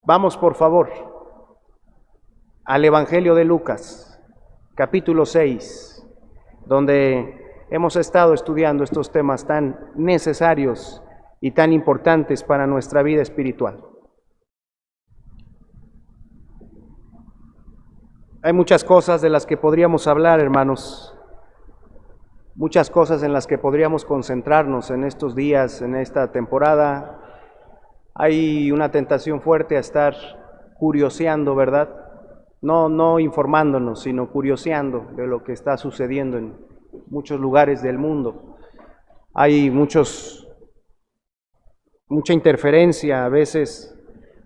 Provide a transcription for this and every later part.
Vamos, por favor, al Evangelio de Lucas, capítulo 6, donde hemos estado estudiando estos temas tan necesarios y tan importantes para nuestra vida espiritual. Hay muchas cosas de las que podríamos hablar, hermanos, muchas cosas en las que podríamos concentrarnos en estos días, en esta temporada. Hay una tentación fuerte a estar curioseando, ¿verdad? No informándonos, sino curioseando de lo que está sucediendo en muchos lugares del mundo. Hay mucha interferencia a veces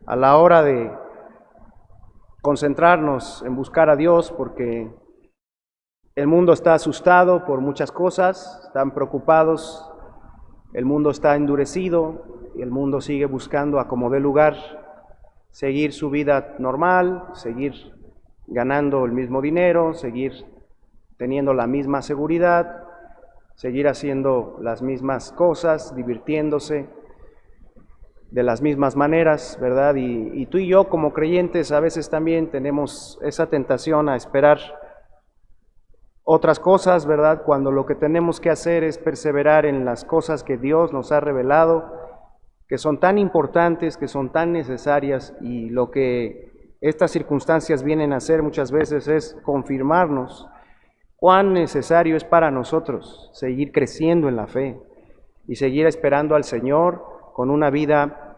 a la hora de concentrarnos en buscar a Dios, porque el mundo está asustado por muchas cosas, están preocupados, el mundo está endurecido y el mundo sigue buscando a como dé lugar seguir su vida normal, seguir ganando el mismo dinero, seguir teniendo la misma seguridad, seguir haciendo las mismas cosas, divirtiéndose de las mismas maneras, ¿verdad? Y tú y yo como creyentes a veces también tenemos esa tentación a esperar otras cosas, ¿verdad? Cuando lo que tenemos que hacer es perseverar en las cosas que Dios nos ha revelado, que son tan importantes, que son tan necesarias, y lo que estas circunstancias vienen a hacer muchas veces es confirmarnos cuán necesario es para nosotros seguir creciendo en la fe y seguir esperando al Señor con una vida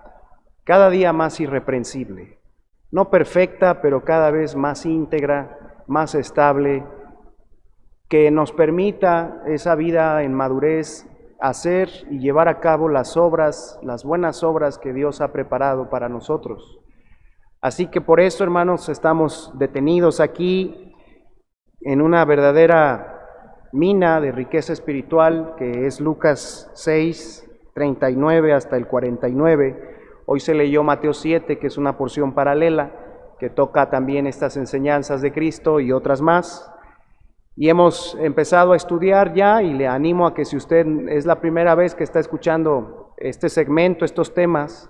cada día más irreprensible, no perfecta, pero cada vez más íntegra, más estable, que nos permita esa vida en madurez hacer y llevar a cabo las obras, las buenas obras que Dios ha preparado para nosotros. Así que por eso, hermanos, estamos detenidos aquí en una verdadera mina de riqueza espiritual que es Lucas 6, 39 hasta el 49. Hoy se leyó Mateo 7, que es una porción paralela que toca también estas enseñanzas de Cristo y otras más. Y hemos empezado a estudiar ya, y le animo a que si usted es la primera vez que está escuchando este segmento, estos temas,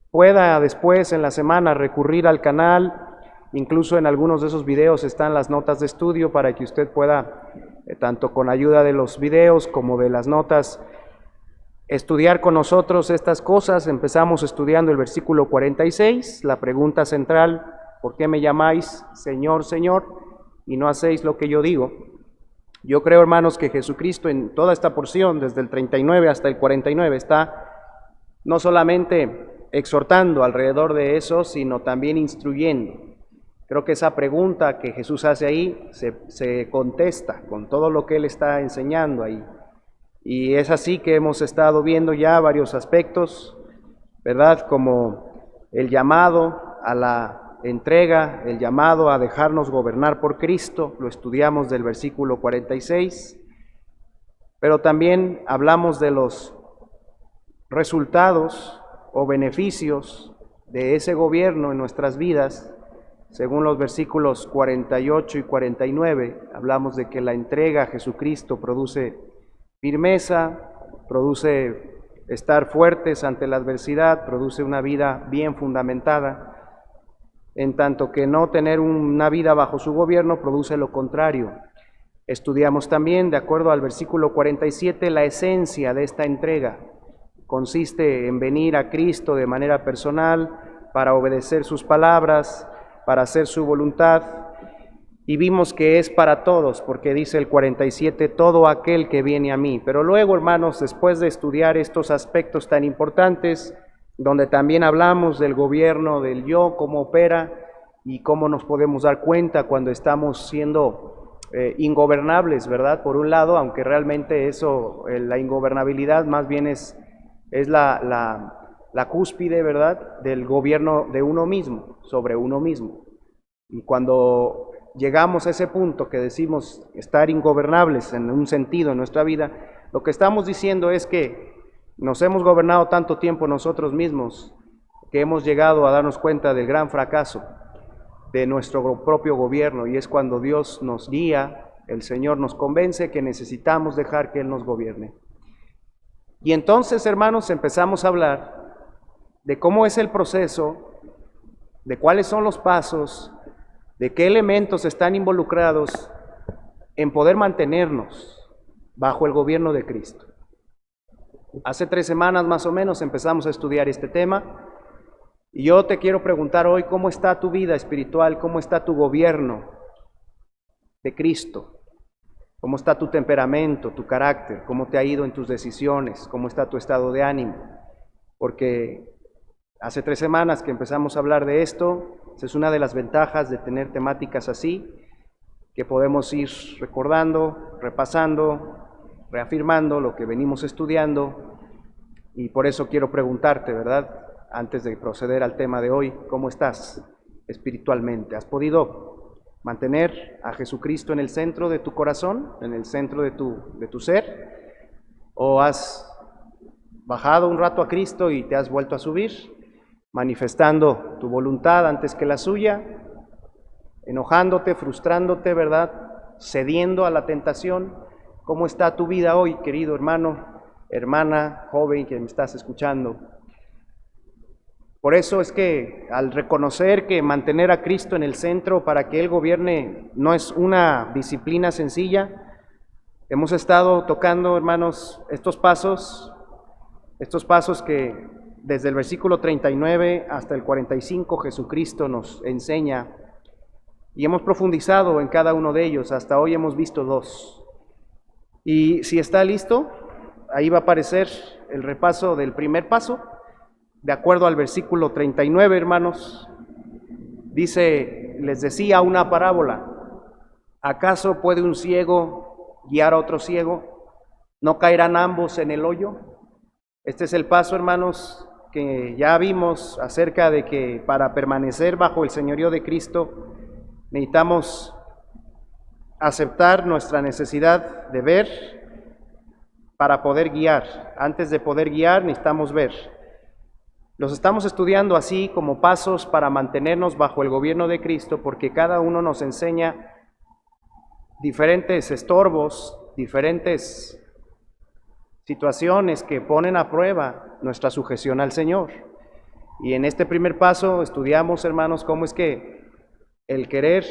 pueda después en la semana recurrir al canal. Incluso en algunos de esos videos están las notas de estudio para que usted pueda, tanto con ayuda de los videos como de las notas, estudiar con nosotros estas cosas. Empezamos estudiando el versículo 46, la pregunta central: ¿por qué me llamáis Señor, Señor, y no hacéis lo que yo digo? Yo creo, hermanos, que Jesucristo en toda esta porción, desde el 39 hasta el 49, está no solamente exhortando alrededor de eso, sino también instruyendo. Creo que esa pregunta que Jesús hace ahí se contesta con todo lo que Él está enseñando ahí. Y es así que hemos estado viendo ya varios aspectos, ¿verdad? Como el llamado a la entrega, el llamado a dejarnos gobernar por Cristo, lo estudiamos del versículo 46, pero también hablamos de los resultados o beneficios de ese gobierno en nuestras vidas, según los versículos 48 y 49, hablamos de que la entrega a Jesucristo produce firmeza, produce estar fuertes ante la adversidad, produce una vida bien fundamentada, en tanto que no tener una vida bajo su gobierno produce lo contrario. Estudiamos también, de acuerdo al versículo 47, la esencia de esta entrega. Consiste en venir a Cristo de manera personal para obedecer sus palabras, para hacer su voluntad, y vimos que es para todos, porque dice el 47, todo aquel que viene a mí. Pero luego, hermanos, después de estudiar estos aspectos tan importantes, donde también hablamos del gobierno del yo, cómo opera y cómo nos podemos dar cuenta cuando estamos siendo ingobernables, ¿verdad? Por un lado, aunque realmente eso, la ingobernabilidad más bien es la cúspide, ¿verdad?, del gobierno de uno mismo, sobre uno mismo. Y cuando llegamos a ese punto que decimos estar ingobernables en un sentido en nuestra vida, lo que estamos diciendo es que nos hemos gobernado tanto tiempo nosotros mismos que hemos llegado a darnos cuenta del gran fracaso de nuestro propio gobierno, y es cuando Dios nos guía, el Señor nos convence que necesitamos dejar que Él nos gobierne. Y entonces, hermanos, empezamos a hablar de cómo es el proceso de cuáles son los pasos, de qué elementos están involucrados en poder mantenernos bajo el gobierno de Cristo. Hace 3 semanas más o menos empezamos a estudiar este tema y yo te quiero preguntar hoy, ¿cómo está tu vida espiritual? ¿Cómo está tu gobierno de Cristo? ¿Cómo está tu temperamento, tu carácter? ¿Cómo te ha ido en tus decisiones? ¿Cómo está tu estado de ánimo? Porque hace 3 semanas que empezamos a hablar de esto, esa es una de las ventajas de tener temáticas así, que podemos ir recordando, repasando, reafirmando lo que venimos estudiando, y por eso quiero preguntarte, ¿verdad? Antes de proceder al tema de hoy, ¿cómo estás espiritualmente? ¿Has podido mantener a Jesucristo en el centro de tu corazón, en el centro de tu ser? ¿O has bajado un rato a Cristo y te has vuelto a subir, manifestando tu voluntad antes que la suya, enojándote, frustrándote, ¿verdad? Cediendo a la tentación? ¿Cómo está tu vida hoy, querido hermano, hermana, joven que me estás escuchando? Por eso es que al reconocer que mantener a Cristo en el centro para que Él gobierne no es una disciplina sencilla, hemos estado tocando, hermanos, estos pasos que desde el versículo 39 hasta el 45 Jesucristo nos enseña, y hemos profundizado en cada uno de ellos. Hasta hoy hemos visto 2. Y si está listo, ahí va a aparecer el repaso del primer paso. De acuerdo al versículo 39, hermanos, dice, les decía una parábola: ¿acaso puede un ciego guiar a otro ciego? ¿No caerán ambos en el hoyo? Este es el paso, hermanos, que ya vimos acerca de que para permanecer bajo el señorío de Cristo necesitamos aceptar nuestra necesidad de ver para poder guiar. Antes de poder guiar necesitamos ver. Los estamos estudiando así como pasos para mantenernos bajo el gobierno de Cristo, porque cada uno nos enseña diferentes estorbos, diferentes situaciones que ponen a prueba nuestra sujeción al Señor. Y en este primer paso estudiamos, hermanos, cómo es que el querer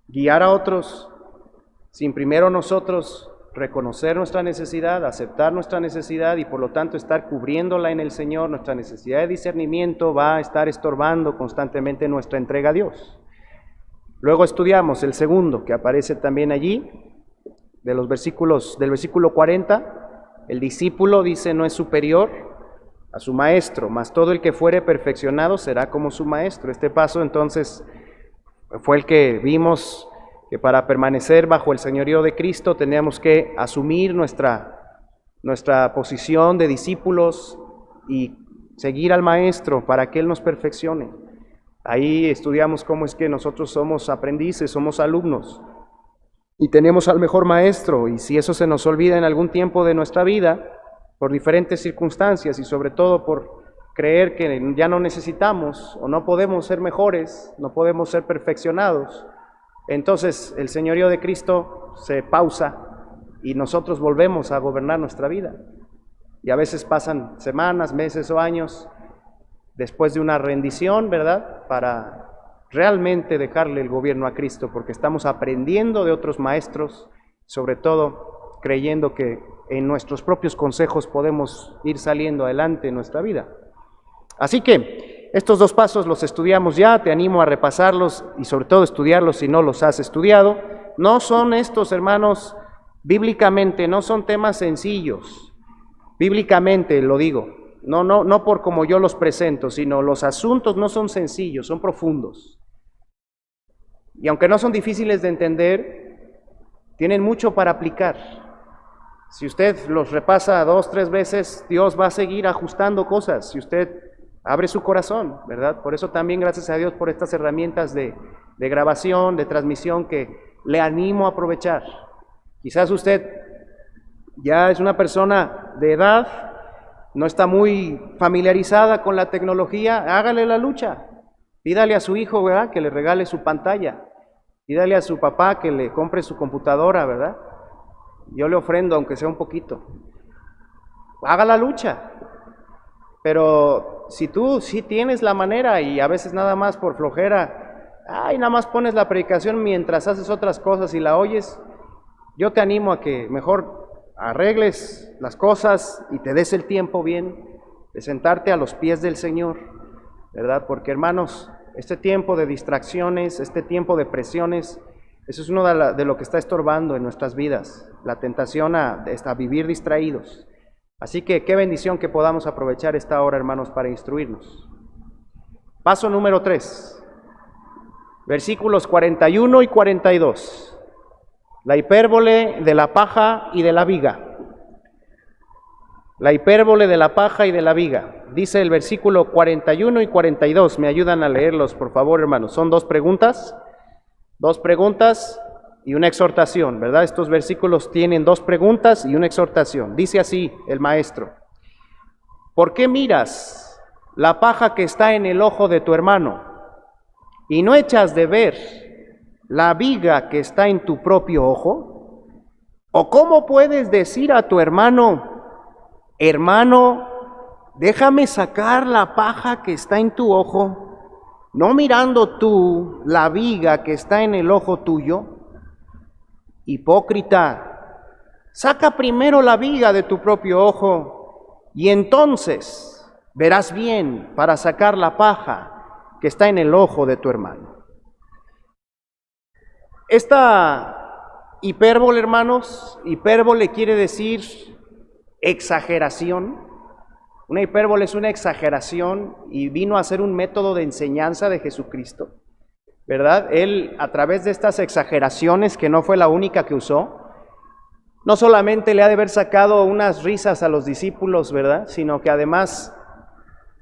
guiar a otros sin primero nosotros reconocer nuestra necesidad, aceptar nuestra necesidad y por lo tanto estar cubriéndola en el Señor, nuestra necesidad de discernimiento va a estar estorbando constantemente nuestra entrega a Dios. Luego estudiamos el segundo, que aparece también allí, del versículo 40, el discípulo, dice, no es superior a su maestro, mas todo el que fuere perfeccionado será como su maestro. Este paso entonces fue el que vimos, que para permanecer bajo el señorío de Cristo teníamos que asumir nuestra posición de discípulos y seguir al Maestro para que Él nos perfeccione. Ahí estudiamos cómo es que nosotros somos aprendices, somos alumnos y tenemos al mejor Maestro, y si eso se nos olvida en algún tiempo de nuestra vida, por diferentes circunstancias y sobre todo por creer que ya no necesitamos o no podemos ser mejores, no podemos ser perfeccionados, entonces el señorío de Cristo se pausa y nosotros volvemos a gobernar nuestra vida. Y a veces pasan semanas, meses o años después de una rendición, ¿verdad?, para realmente dejarle el gobierno a Cristo, porque estamos aprendiendo de otros maestros, sobre todo creyendo que en nuestros propios consejos podemos ir saliendo adelante en nuestra vida. Así que estos 2 pasos los estudiamos ya, te animo a repasarlos y sobre todo estudiarlos si no los has estudiado. No son estos, hermanos, bíblicamente, no son temas sencillos, bíblicamente lo digo, no por como yo los presento, sino los asuntos no son sencillos, son profundos. Y aunque no son difíciles de entender, tienen mucho para aplicar. Si usted los repasa 2, 3 veces, Dios va a seguir ajustando cosas, si usted abre su corazón, ¿verdad? Por eso también gracias a Dios por estas herramientas de grabación, de transmisión que le animo a aprovechar. Quizás usted ya es una persona de edad, no está muy familiarizada con la tecnología, hágale la lucha. Pídale a su hijo, ¿verdad?, que le regale su pantalla. Pídale a su papá que le compre su computadora, ¿verdad? Yo le ofrendo, aunque sea un poquito. Haga la lucha. Pero si tú sí tienes la manera y a veces nada más por flojera, nada más pones la predicación mientras haces otras cosas y la oyes, yo te animo a que mejor arregles las cosas y te des el tiempo bien de sentarte a los pies del Señor, ¿verdad? Porque hermanos, este tiempo de distracciones, este tiempo de presiones, eso es uno de lo que está estorbando en nuestras vidas, la tentación a vivir distraídos. Así que qué bendición que podamos aprovechar esta hora, hermanos, para instruirnos. Paso número 3, versículos 41 y 42. La hipérbole de la paja y de la viga. La hipérbole de la paja y de la viga. Dice el versículo 41 y 42. Me ayudan a leerlos, por favor, hermanos. Son dos preguntas y una exhortación, ¿verdad? Estos versículos tienen dos preguntas y una exhortación. Dice así el maestro: ¿por qué miras la paja que está en el ojo de tu hermano y no echas de ver la viga que está en tu propio ojo? ¿O cómo puedes decir a tu hermano: hermano, déjame sacar la paja que está en tu ojo, no mirando tú la viga que está en el ojo tuyo? Hipócrita, saca primero la viga de tu propio ojo, y entonces verás bien para sacar la paja que está en el ojo de tu hermano. Esta hipérbole, hermanos, hipérbole quiere decir exageración. Una hipérbole es una exageración y vino a ser un método de enseñanza de Jesucristo, ¿verdad? Él, a través de estas exageraciones, que no fue la única que usó, no solamente le ha de haber sacado unas risas a los discípulos, ¿verdad? Sino que además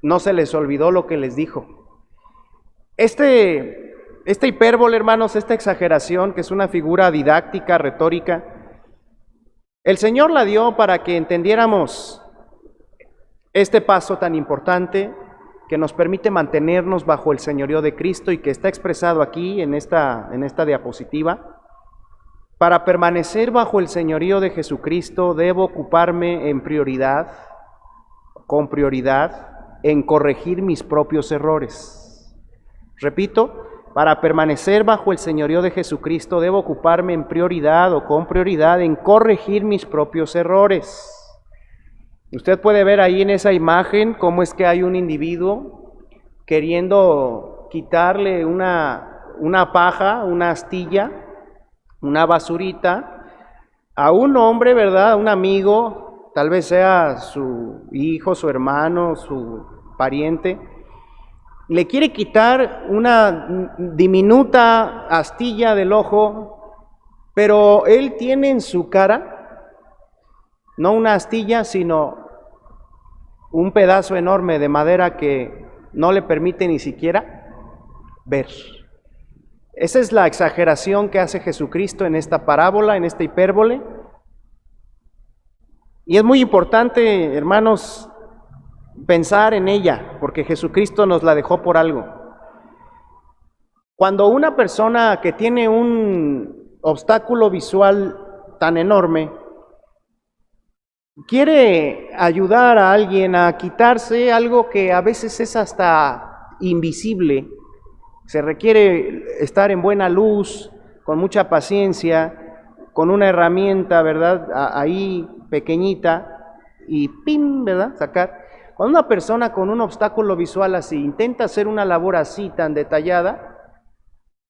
no se les olvidó lo que les dijo. Esta hipérbole, hermanos, esta exageración, que es una figura didáctica, retórica, el Señor la dio para que entendiéramos este paso tan importante que nos permite mantenernos bajo el señorío de Cristo y que está expresado aquí en esta diapositiva. Para permanecer bajo el señorío de Jesucristo debo ocuparme con prioridad, en corregir mis propios errores. Repito, para permanecer bajo el señorío de Jesucristo debo ocuparme con prioridad en corregir mis propios errores. Usted puede ver ahí en esa imagen cómo es que hay un individuo queriendo quitarle una paja, una astilla, una basurita a un hombre, ¿verdad? A un amigo, tal vez sea su hijo, su hermano, su pariente. Le quiere quitar una diminuta astilla del ojo, pero él tiene en su cara no una astilla, sino un pedazo enorme de madera que no le permite ni siquiera ver. Esa es la exageración que hace Jesucristo en esta parábola, en esta hipérbole. Y es muy importante, hermanos, pensar en ella, porque Jesucristo nos la dejó por algo. Cuando una persona que tiene un obstáculo visual tan enorme quiere ayudar a alguien a quitarse algo que a veces es hasta invisible, se requiere estar en buena luz, con mucha paciencia, con una herramienta, ¿verdad? Ahí pequeñita y ¡pim!, ¿verdad? Sacar. Cuando una persona con un obstáculo visual así intenta hacer una labor así tan detallada,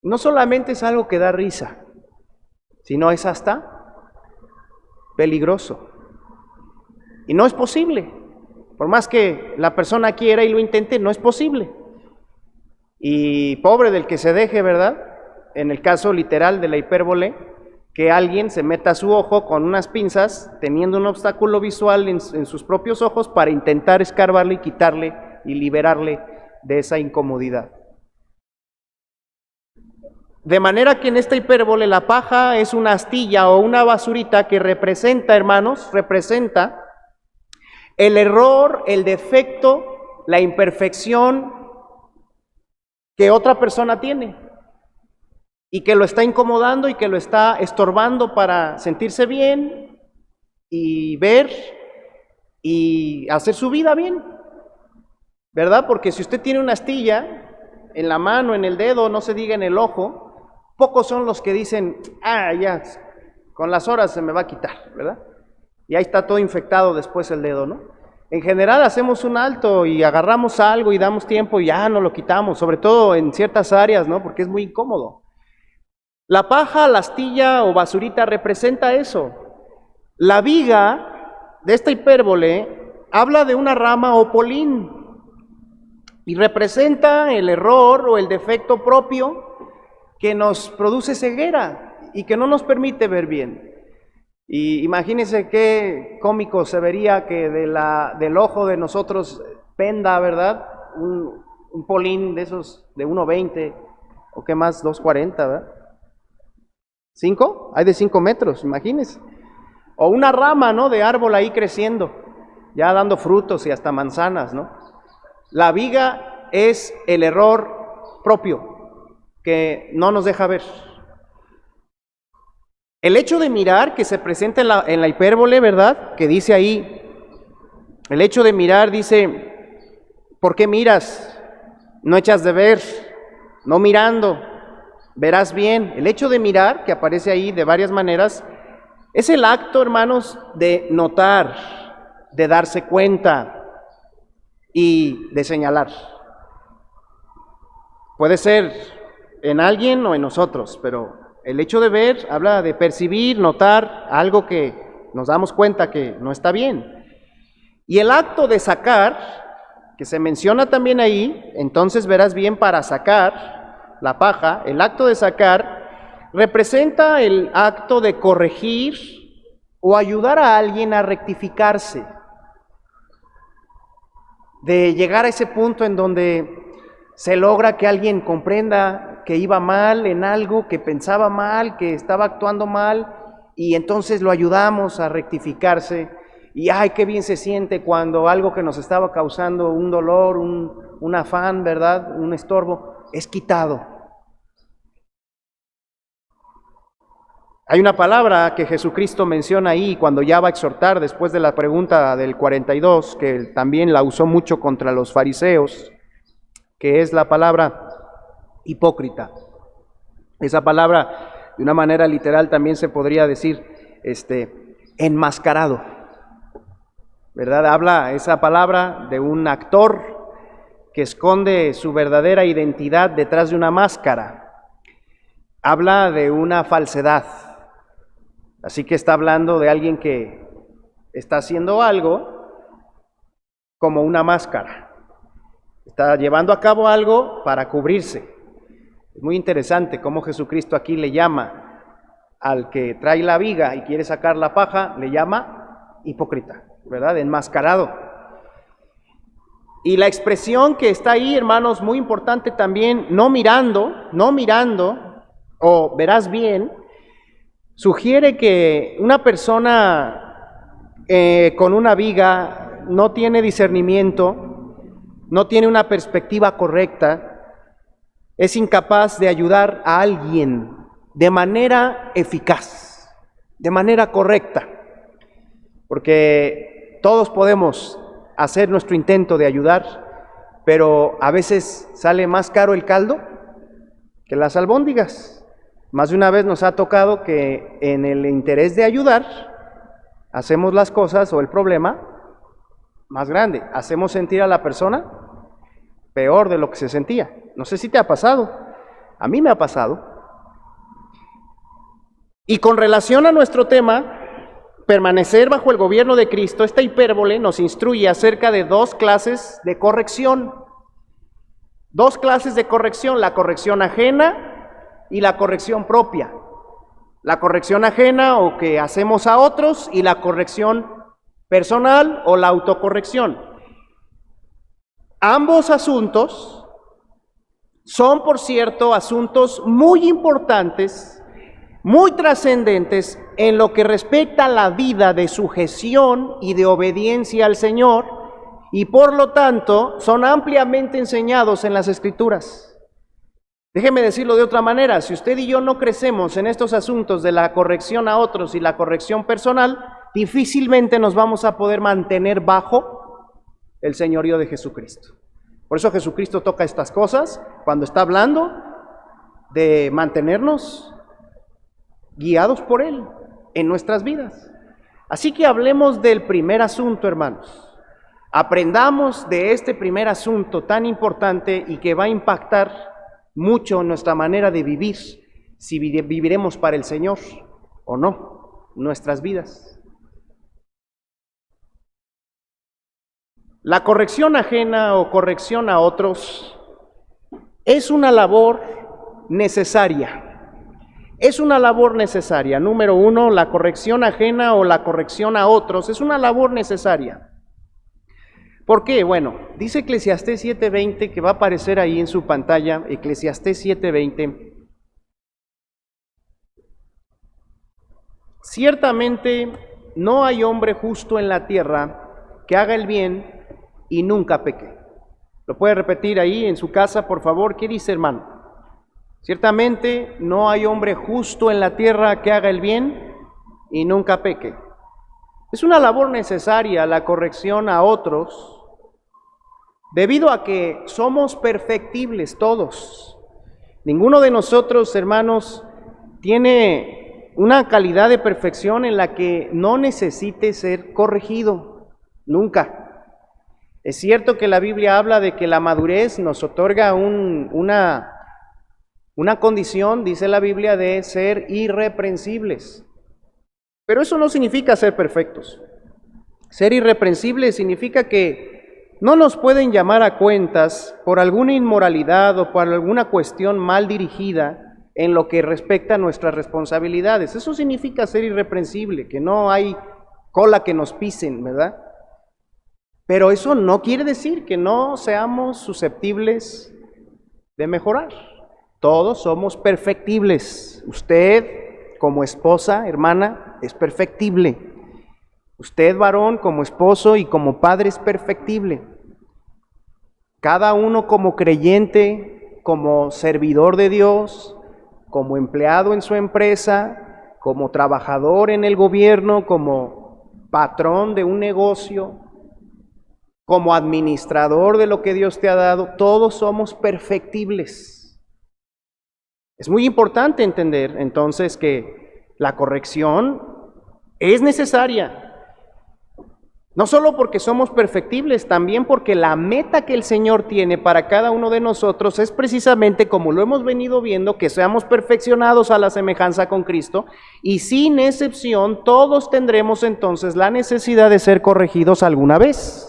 no solamente es algo que da risa, sino es hasta peligroso. Y no es posible. Por más que la persona quiera y lo intente, no es posible. Y pobre del que se deje, ¿verdad? En el caso literal de la hipérbole, que alguien se meta su ojo con unas pinzas, teniendo un obstáculo visual en sus propios ojos, para intentar escarbarle y quitarle y liberarle de esa incomodidad. De manera que en esta hipérbole la paja es una astilla o una basurita que representa, hermanos, representa el error, el defecto, la imperfección que otra persona tiene y que lo está incomodando y que lo está estorbando para sentirse bien y ver y hacer su vida bien. ¿verdad? Porque si usted tiene una astilla en la mano, en el dedo, no se diga en el ojo, pocos son los que dicen, ya, con las horas se me va a quitar, ¿verdad? Y ahí está todo infectado después el dedo, ¿no? En general hacemos un alto y agarramos algo y damos tiempo y ya no lo quitamos, sobre todo en ciertas áreas, ¿no? Porque es muy incómodo. La paja, la astilla o basurita representa eso. La viga de esta hipérbole habla de una rama o polín y representa el error o el defecto propio que nos produce ceguera y que no nos permite ver bien. Y imagínense qué cómico se vería que del ojo de nosotros penda, ¿verdad? Un polín de esos de 1.20 o qué más, 2.40, ¿verdad? ¿5? Hay de 5 metros, imagínense. O una rama, ¿no? De árbol ahí creciendo, ya dando frutos y hasta manzanas, ¿no? La viga es el error propio que no nos deja ver. El hecho de mirar que se presenta en la hipérbole, ¿verdad? Que dice ahí, el hecho de mirar dice, ¿por qué miras? No echas de ver, no mirando, verás bien. El hecho de mirar, que aparece ahí de varias maneras, es el acto, hermanos, de notar, de darse cuenta y de señalar. Puede ser en alguien o en nosotros, pero el hecho de ver habla de percibir, notar algo que nos damos cuenta que no está bien. Y el acto de sacar, que se menciona también ahí, entonces verás bien para sacar la paja, el acto de sacar representa el acto de corregir o ayudar a alguien a rectificarse, de llegar a ese punto en donde se logra que alguien comprenda que iba mal en algo, que pensaba mal, que estaba actuando mal, y entonces lo ayudamos a rectificarse. Y ¡ay, qué bien se siente cuando algo que nos estaba causando un dolor, un afán, ¿verdad?, un estorbo, es quitado! Hay una palabra que Jesucristo menciona ahí cuando ya va a exhortar después de la pregunta del 42, que también la usó mucho contra los fariseos, que es la palabra hipócrita. Esa palabra, de una manera literal, también se podría decir enmascarado, ¿verdad? Habla esa palabra de un actor que esconde su verdadera identidad detrás de una máscara. Habla de una falsedad. Así que está hablando de alguien que está haciendo algo como una máscara. Está llevando a cabo algo para cubrirse. Es muy interesante cómo Jesucristo aquí le llama al que trae la viga y quiere sacar la paja, le llama hipócrita, ¿verdad? Enmascarado. Y la expresión que está ahí, hermanos, muy importante también, no mirando, o verás bien, sugiere que una persona con una viga no tiene discernimiento, no tiene una perspectiva correcta, es incapaz de ayudar a alguien de manera eficaz, de manera correcta, porque todos podemos hacer nuestro intento de ayudar, pero a veces sale más caro el caldo que las albóndigas. Más de una vez nos ha tocado que en el interés de ayudar, hacemos las cosas o el problema más grande, hacemos sentir a la persona peor de lo que se sentía. No sé si te ha pasado, a mí me ha pasado. Y con relación a nuestro tema, permanecer bajo el gobierno de Cristo, esta hipérbole nos instruye acerca de dos clases de corrección. Dos clases de corrección, la corrección ajena y la corrección propia. La corrección ajena o que hacemos a otros y la corrección personal o la autocorrección. Ambos asuntos son, por cierto, asuntos muy importantes, muy trascendentes en lo que respecta a la vida de sujeción y de obediencia al Señor, y por lo tanto son ampliamente enseñados en las Escrituras. Déjeme decirlo de otra manera, si usted y yo no crecemos en estos asuntos de la corrección a otros y la corrección personal, difícilmente nos vamos a poder mantener bajo el señorío de Jesucristo. Por eso Jesucristo toca estas cosas cuando está hablando de mantenernos guiados por Él en nuestras vidas. Así que hablemos del primer asunto, hermanos. Aprendamos de este primer asunto tan importante y que va a impactar mucho nuestra manera de vivir, si viviremos para el Señor o no, nuestras vidas. La corrección ajena o corrección a otros es una labor necesaria. Es una labor necesaria. Número uno, la corrección ajena o la corrección a otros es una labor necesaria. ¿Por qué? Bueno, dice Eclesiastés 7:20, que va a aparecer ahí en su pantalla, Eclesiastés 7:20. Ciertamente no hay hombre justo en la tierra que haga el bien y nunca peque. ¿Lo puede repetir ahí en su casa, por favor? ¿Qué dice, hermano? Ciertamente no hay hombre justo en la tierra que haga el bien y nunca peque. Es una labor necesaria la corrección a otros, debido a que somos perfectibles todos. Ninguno de nosotros, hermanos, tiene una calidad de perfección en la que no necesite ser corregido, nunca. Es cierto que la Biblia habla de que la madurez nos otorga una condición, dice la Biblia, de ser irreprensibles. Pero eso no significa ser perfectos. Ser irreprensibles significa que no nos pueden llamar a cuentas por alguna inmoralidad o por alguna cuestión mal dirigida en lo que respecta a nuestras responsabilidades. Eso significa ser irreprensible, que no hay cola que nos pisen, ¿verdad? Pero eso no quiere decir que no seamos susceptibles de mejorar. Todos somos perfectibles. Usted, como esposa, hermana, es perfectible. Usted, varón, como esposo y como padre, es perfectible. Cada uno como creyente, como servidor de Dios, como empleado en su empresa, como trabajador en el gobierno, como patrón de un negocio, como administrador de lo que Dios te ha dado, todos somos perfectibles. Es muy importante entender entonces que la corrección es necesaria. No solo porque somos perfectibles, también porque la meta que el Señor tiene para cada uno de nosotros es precisamente, como lo hemos venido viendo, que seamos perfeccionados a la semejanza con Cristo, y sin excepción todos tendremos entonces la necesidad de ser corregidos alguna vez.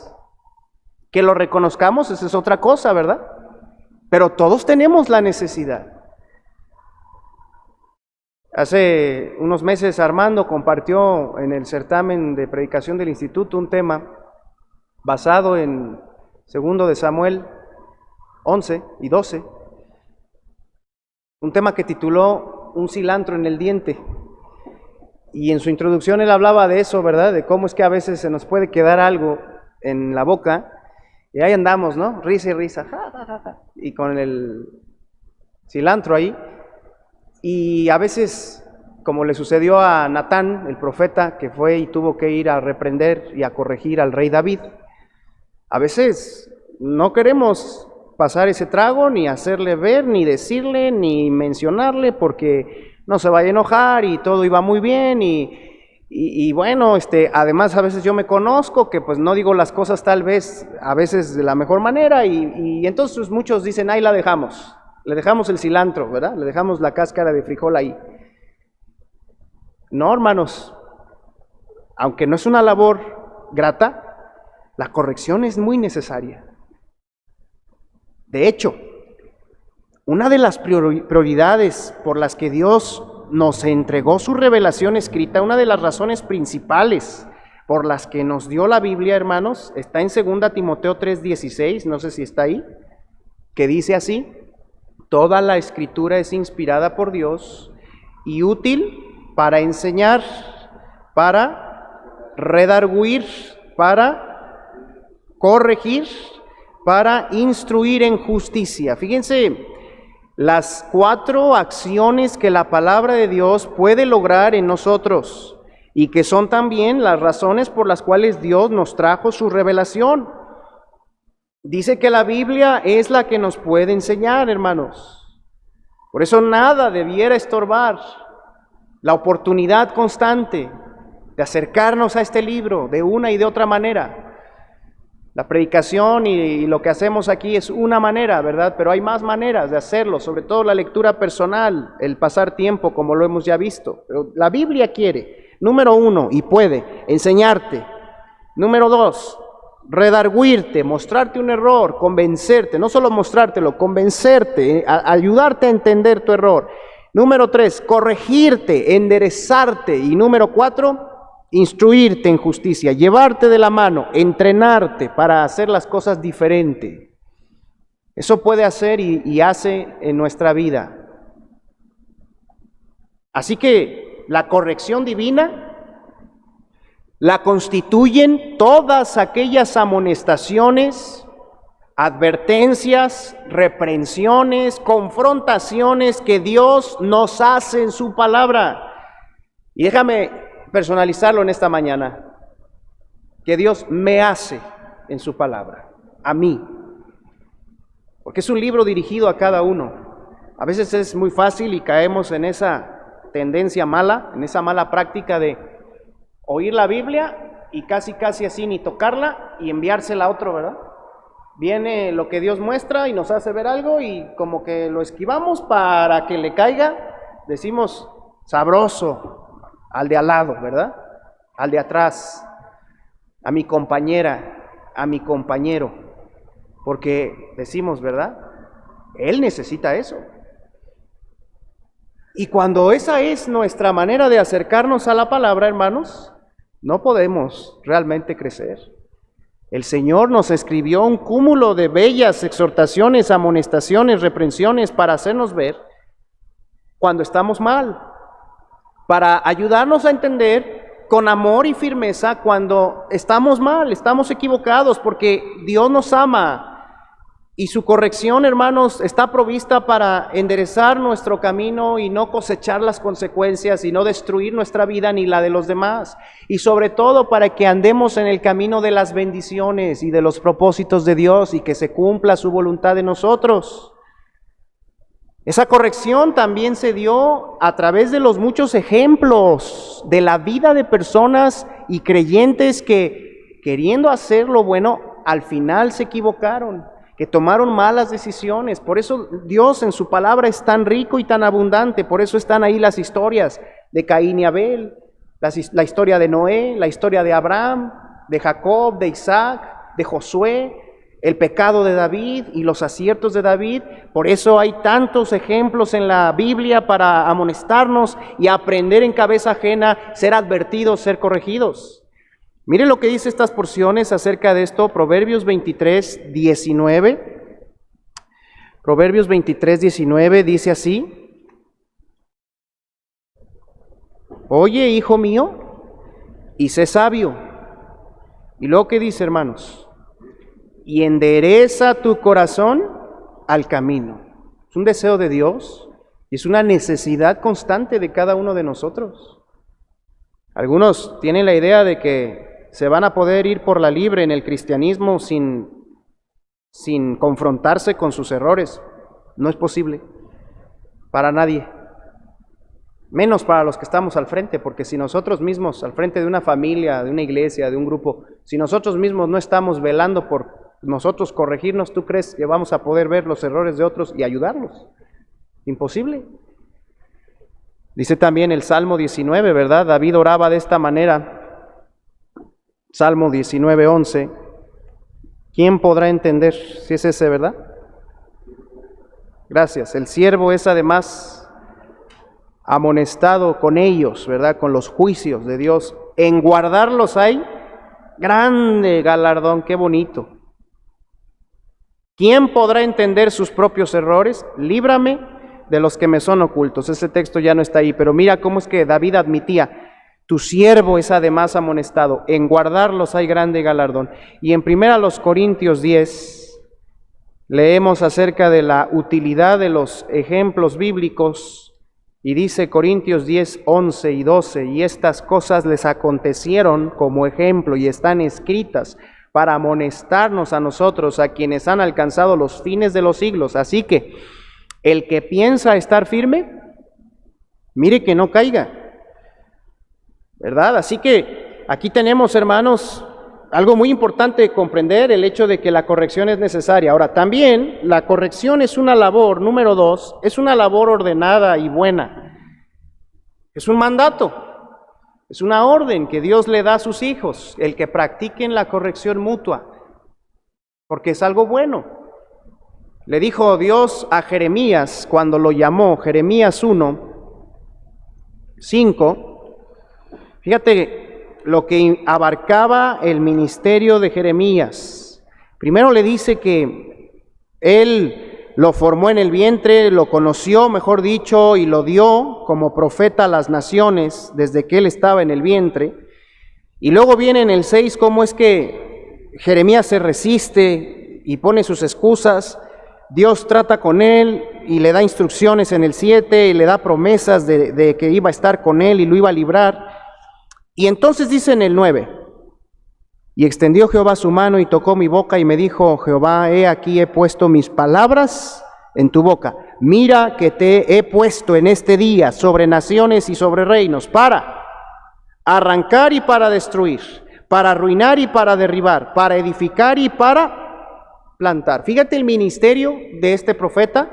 Que lo reconozcamos, esa es otra cosa, ¿verdad? Pero todos tenemos la necesidad. Hace unos meses Armando compartió en el certamen de predicación del instituto un tema basado en 2 de Samuel 11 y 12, un tema que tituló Un cilantro en el diente. Y en su introducción él hablaba de eso, ¿verdad? De cómo es que a veces se nos puede quedar algo en la boca y ahí andamos, ¿no? Risa y risa, ja, ja, ja, ja, y con el cilantro ahí. Y a veces, como le sucedió a Natán, el profeta, que fue y tuvo que ir a reprender y a corregir al rey David, a veces no queremos pasar ese trago, ni hacerle ver, ni decirle, ni mencionarle, porque no se vaya a enojar y todo iba muy bien y bueno, además a veces yo me conozco que pues no digo las cosas tal vez a veces de la mejor manera y entonces muchos dicen, ahí la dejamos. Le dejamos el cilantro, ¿verdad? Le dejamos la cáscara de frijol ahí. No, hermanos, aunque no es una labor grata, la corrección es muy necesaria. De hecho, una de las prioridades por las que Dios nos entregó su revelación escrita, una de las razones principales por las que nos dio la Biblia, hermanos, está en 2 Timoteo 3:16, no sé si está ahí, que dice así: toda la escritura es inspirada por Dios y útil para enseñar, para redarguir, para corregir, para instruir en justicia. Fíjense las 4 acciones que la palabra de Dios puede lograr en nosotros y que son también las razones por las cuales Dios nos trajo su revelación. Dice que la Biblia es la que nos puede enseñar, hermanos. Por eso nada debiera estorbar la oportunidad constante de acercarnos a este libro de una y de otra manera. La predicación y lo que hacemos aquí es una manera, ¿verdad? Pero hay más maneras de hacerlo, sobre todo la lectura personal, el pasar tiempo, como lo hemos ya visto. Pero la Biblia quiere, número 1, y puede, enseñarte. Número 2, redarguirte, mostrarte un error, convencerte, no solo mostrártelo, convencerte, ayudarte a entender tu error. Número 3, corregirte, enderezarte. Y número 4, instruirte en justicia, llevarte de la mano, entrenarte para hacer las cosas diferente. Eso puede hacer y hace en nuestra vida. Así que la corrección divina la constituyen todas aquellas amonestaciones, advertencias, reprensiones, confrontaciones que Dios nos hace en su palabra. Y déjame personalizarlo en esta mañana, que Dios me hace en su palabra, a mí, porque es un libro dirigido a cada uno. A veces es muy fácil y caemos en esa tendencia mala, en esa mala práctica de oír la Biblia y casi así ni tocarla y enviársela a otro, ¿verdad? Viene lo que Dios muestra y nos hace ver algo y como que lo esquivamos para que le caiga, decimos sabroso al de al lado, ¿verdad? Al de atrás, a mi compañera, a mi compañero, porque decimos, ¿verdad? Él necesita eso. Y cuando esa es nuestra manera de acercarnos a la palabra, hermanos, no podemos realmente crecer. El Señor nos escribió un cúmulo de bellas exhortaciones, amonestaciones, reprensiones para hacernos ver cuando estamos mal, para ayudarnos a entender con amor y firmeza cuando estamos mal, estamos equivocados, porque Dios nos ama y su corrección, hermanos, está provista para enderezar nuestro camino y no cosechar las consecuencias y no destruir nuestra vida ni la de los demás, y sobre todo para que andemos en el camino de las bendiciones y de los propósitos de Dios y que se cumpla su voluntad en nosotros. Esa corrección también se dio a través de los muchos ejemplos de la vida de personas y creyentes que, queriendo hacer lo bueno, al final se equivocaron, que tomaron malas decisiones. Por eso Dios en su palabra es tan rico y tan abundante. Por eso están ahí las historias de Caín y Abel, la historia de Noé, la historia de Abraham, de Jacob, de Isaac, de Josué, el pecado de David y los aciertos de David. Por eso hay tantos ejemplos en la Biblia para amonestarnos y aprender en cabeza ajena, ser advertidos, ser corregidos. Mire lo que dice estas porciones acerca de esto, Proverbios 23, 19. Proverbios 23, 19 dice así: Oye, hijo mío, y sé sabio. Y luego, ¿qué dice, hermanos? Y endereza tu corazón al camino. Es un deseo de Dios y es una necesidad constante de cada uno de nosotros. Algunos tienen la idea de que se van a poder ir por la libre en el cristianismo sin confrontarse con sus errores. No es posible para nadie, menos para los que estamos al frente, porque si nosotros mismos, al frente de una familia, de una iglesia, de un grupo, si nosotros mismos no estamos velando por nosotros corregirnos, ¿tú crees que vamos a poder ver los errores de otros y ayudarlos? Imposible. Dice también el Salmo 19, ¿verdad? David oraba de esta manera. Salmo 19, 11. ¿Quién podrá entender si es ese, verdad? Gracias. El siervo es además amonestado con ellos, ¿verdad? Con los juicios de Dios. En guardarlos hay grande galardón. Qué bonito. ¿Quién podrá entender sus propios errores? Líbrame de los que me son ocultos. Ese texto ya no está ahí, pero mira cómo es que David admitía: tu siervo es además amonestado, en guardarlos hay grande galardón. Y en 1 Corintios 10 leemos acerca de la utilidad de los ejemplos bíblicos, y dice Corintios 10, 11 y 12, y estas cosas les acontecieron como ejemplo y están escritas para amonestarnos a nosotros, a quienes han alcanzado los fines de los siglos. Así que el que piensa estar firme, mire que no caiga, ¿verdad? Así que aquí tenemos, hermanos, algo muy importante de comprender, el hecho de que la corrección es necesaria. Ahora, también la corrección es una labor, número 2, es una labor ordenada y buena. Es un mandato, es una orden que Dios le da a sus hijos, el que practiquen la corrección mutua, porque es algo bueno. Le dijo Dios a Jeremías cuando lo llamó, Jeremías 1:5, fíjate lo que abarcaba el ministerio de Jeremías. Primero le dice que él lo formó en el vientre, lo conoció, mejor dicho, y lo dio como profeta a las naciones desde que él estaba en el vientre. Y luego viene en el 6 cómo es que Jeremías se resiste y pone sus excusas. Dios trata con él y le da instrucciones en el 7 y le da promesas de que iba a estar con él y lo iba a librar. Y entonces dice en el 9, y extendió Jehová su mano y tocó mi boca y me dijo Jehová, he aquí he puesto mis palabras en tu boca. Mira que te he puesto en este día sobre naciones y sobre reinos para arrancar y para destruir, para arruinar y para derribar, para edificar y para plantar. Fíjate el ministerio de este profeta,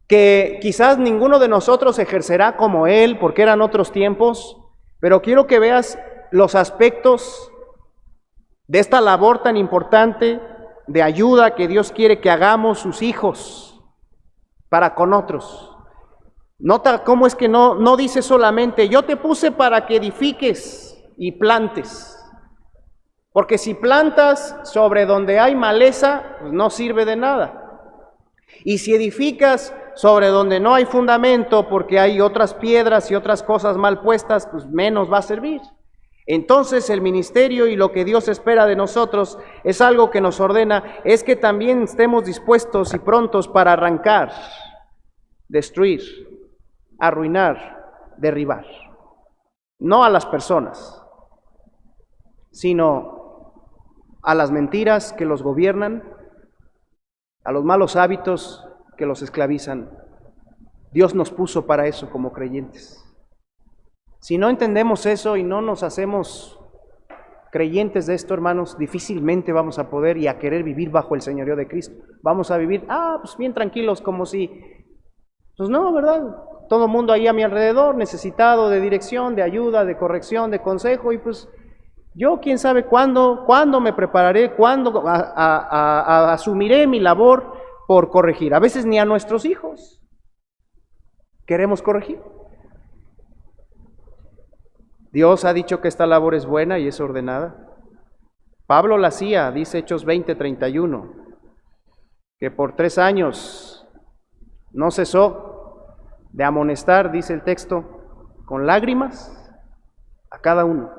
que quizás ninguno de nosotros ejercerá como él, porque eran otros tiempos, pero quiero que veas los aspectos de esta labor tan importante de ayuda que Dios quiere que hagamos sus hijos para con otros. Nota cómo es que no dice solamente, yo te puse para que edifiques y plantes, porque si plantas sobre donde hay maleza, pues no sirve de nada. Y si edificas sobre donde no hay fundamento, porque hay otras piedras y otras cosas mal puestas, pues menos va a servir. Entonces el ministerio y lo que Dios espera de nosotros es algo que nos ordena, es que también estemos dispuestos y prontos para arrancar, destruir, arruinar, derribar. No a las personas, sino a las mentiras que los gobiernan, a los malos hábitos que los esclavizan. Dios nos puso para eso como creyentes. Si no entendemos eso y no nos hacemos creyentes de esto, hermanos, difícilmente vamos a poder y a querer vivir bajo el señorío de Cristo. Vamos a vivir, pues bien tranquilos, como si, pues no, ¿verdad? Todo el mundo ahí a mi alrededor, necesitado de dirección, de ayuda, de corrección, de consejo, y pues yo quién sabe cuándo me prepararé, cuándo asumiré mi labor por corregir. A veces ni a nuestros hijos queremos corregir. Dios ha dicho que esta labor es buena y es ordenada. Pablo la hacía, dice Hechos 20:31, que por 3 años no cesó de amonestar, dice el texto, con lágrimas a cada uno.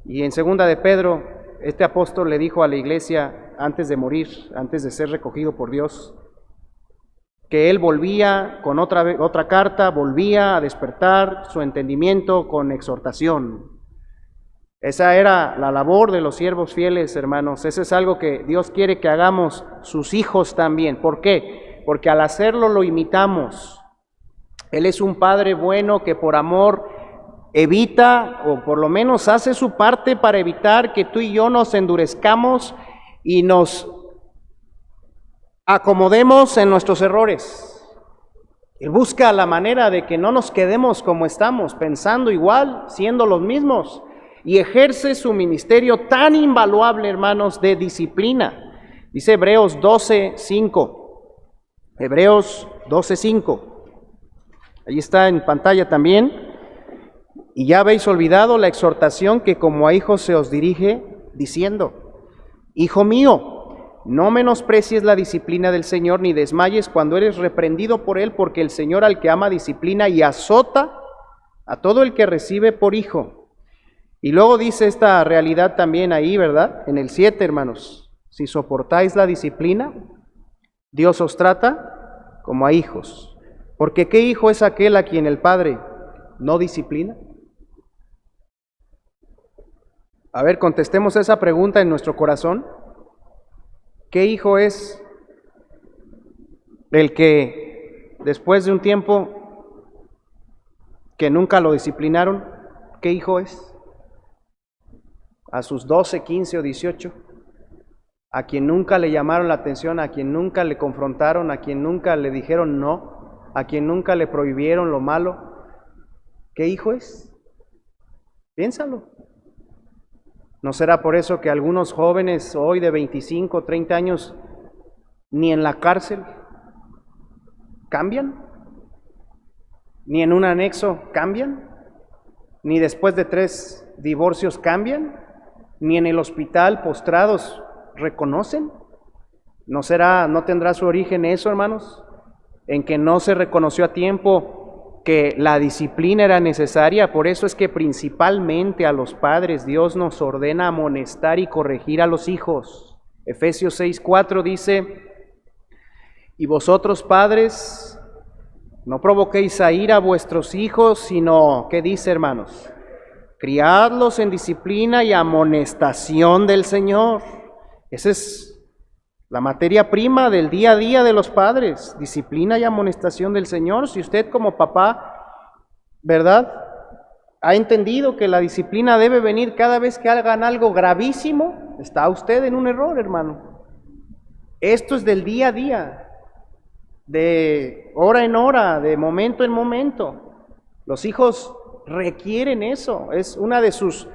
Y en 2 de Pedro, este apóstol le dijo a la iglesia antes de morir, antes de ser recogido por Dios, que él volvía con otra carta, volvía a despertar su entendimiento con exhortación. Esa era la labor de los siervos fieles, hermanos. Eso es algo que Dios quiere que hagamos sus hijos también. ¿Por qué? Porque al hacerlo lo imitamos. Él es un Padre bueno que por amor evita, o por lo menos hace su parte para evitar que tú y yo nos endurezcamos y nos acomodemos en nuestros errores. Él busca la manera de que no nos quedemos como estamos, pensando igual, siendo los mismos, y ejerce su ministerio tan invaluable, hermanos, de disciplina. Dice Hebreos 12:5. Hebreos 12:5. Ahí está en pantalla también. Y ya habéis olvidado la exhortación que como a hijos se os dirige, diciendo: Hijo mío, no menosprecies la disciplina del Señor, ni desmayes cuando eres reprendido por Él, porque el Señor al que ama disciplina y azota a todo el que recibe por hijo. Y luego dice esta realidad también ahí, ¿verdad? En el 7, hermanos: si soportáis la disciplina, Dios os trata como a hijos. Porque ¿qué hijo es aquel a quien el Padre no disciplina? A ver, contestemos esa pregunta en nuestro corazón. ¿Qué hijo es el que después de un tiempo que nunca lo disciplinaron, qué hijo es? A sus 12, 15 o 18, a quien nunca le llamaron la atención, a quien nunca le confrontaron, a quien nunca le dijeron no, a quien nunca le prohibieron lo malo, ¿qué hijo es? Piénsalo. ¿No será por eso que algunos jóvenes hoy de 25, 30 años ni en la cárcel cambian? ¿Ni en un anexo cambian? ¿Ni después de 3 divorcios cambian? ¿Ni en el hospital postrados reconocen? ¿No tendrá su origen eso, hermanos? En que no se reconoció a tiempo que la disciplina era necesaria. Por eso es que principalmente a los padres Dios nos ordena amonestar y corregir a los hijos. Efesios 6:4 dice: y vosotros padres, no provoquéis a ira a vuestros hijos, sino, ¿qué dice, hermanos? Criadlos en disciplina y amonestación del Señor. Esa es la materia prima del día a día de los padres, disciplina y amonestación del Señor. Si usted como papá, ¿verdad?, ha entendido que la disciplina debe venir cada vez que hagan algo gravísimo, está usted en un error, hermano. Esto es del día a día, de hora en hora, de momento en momento. Los hijos requieren eso, es una de sus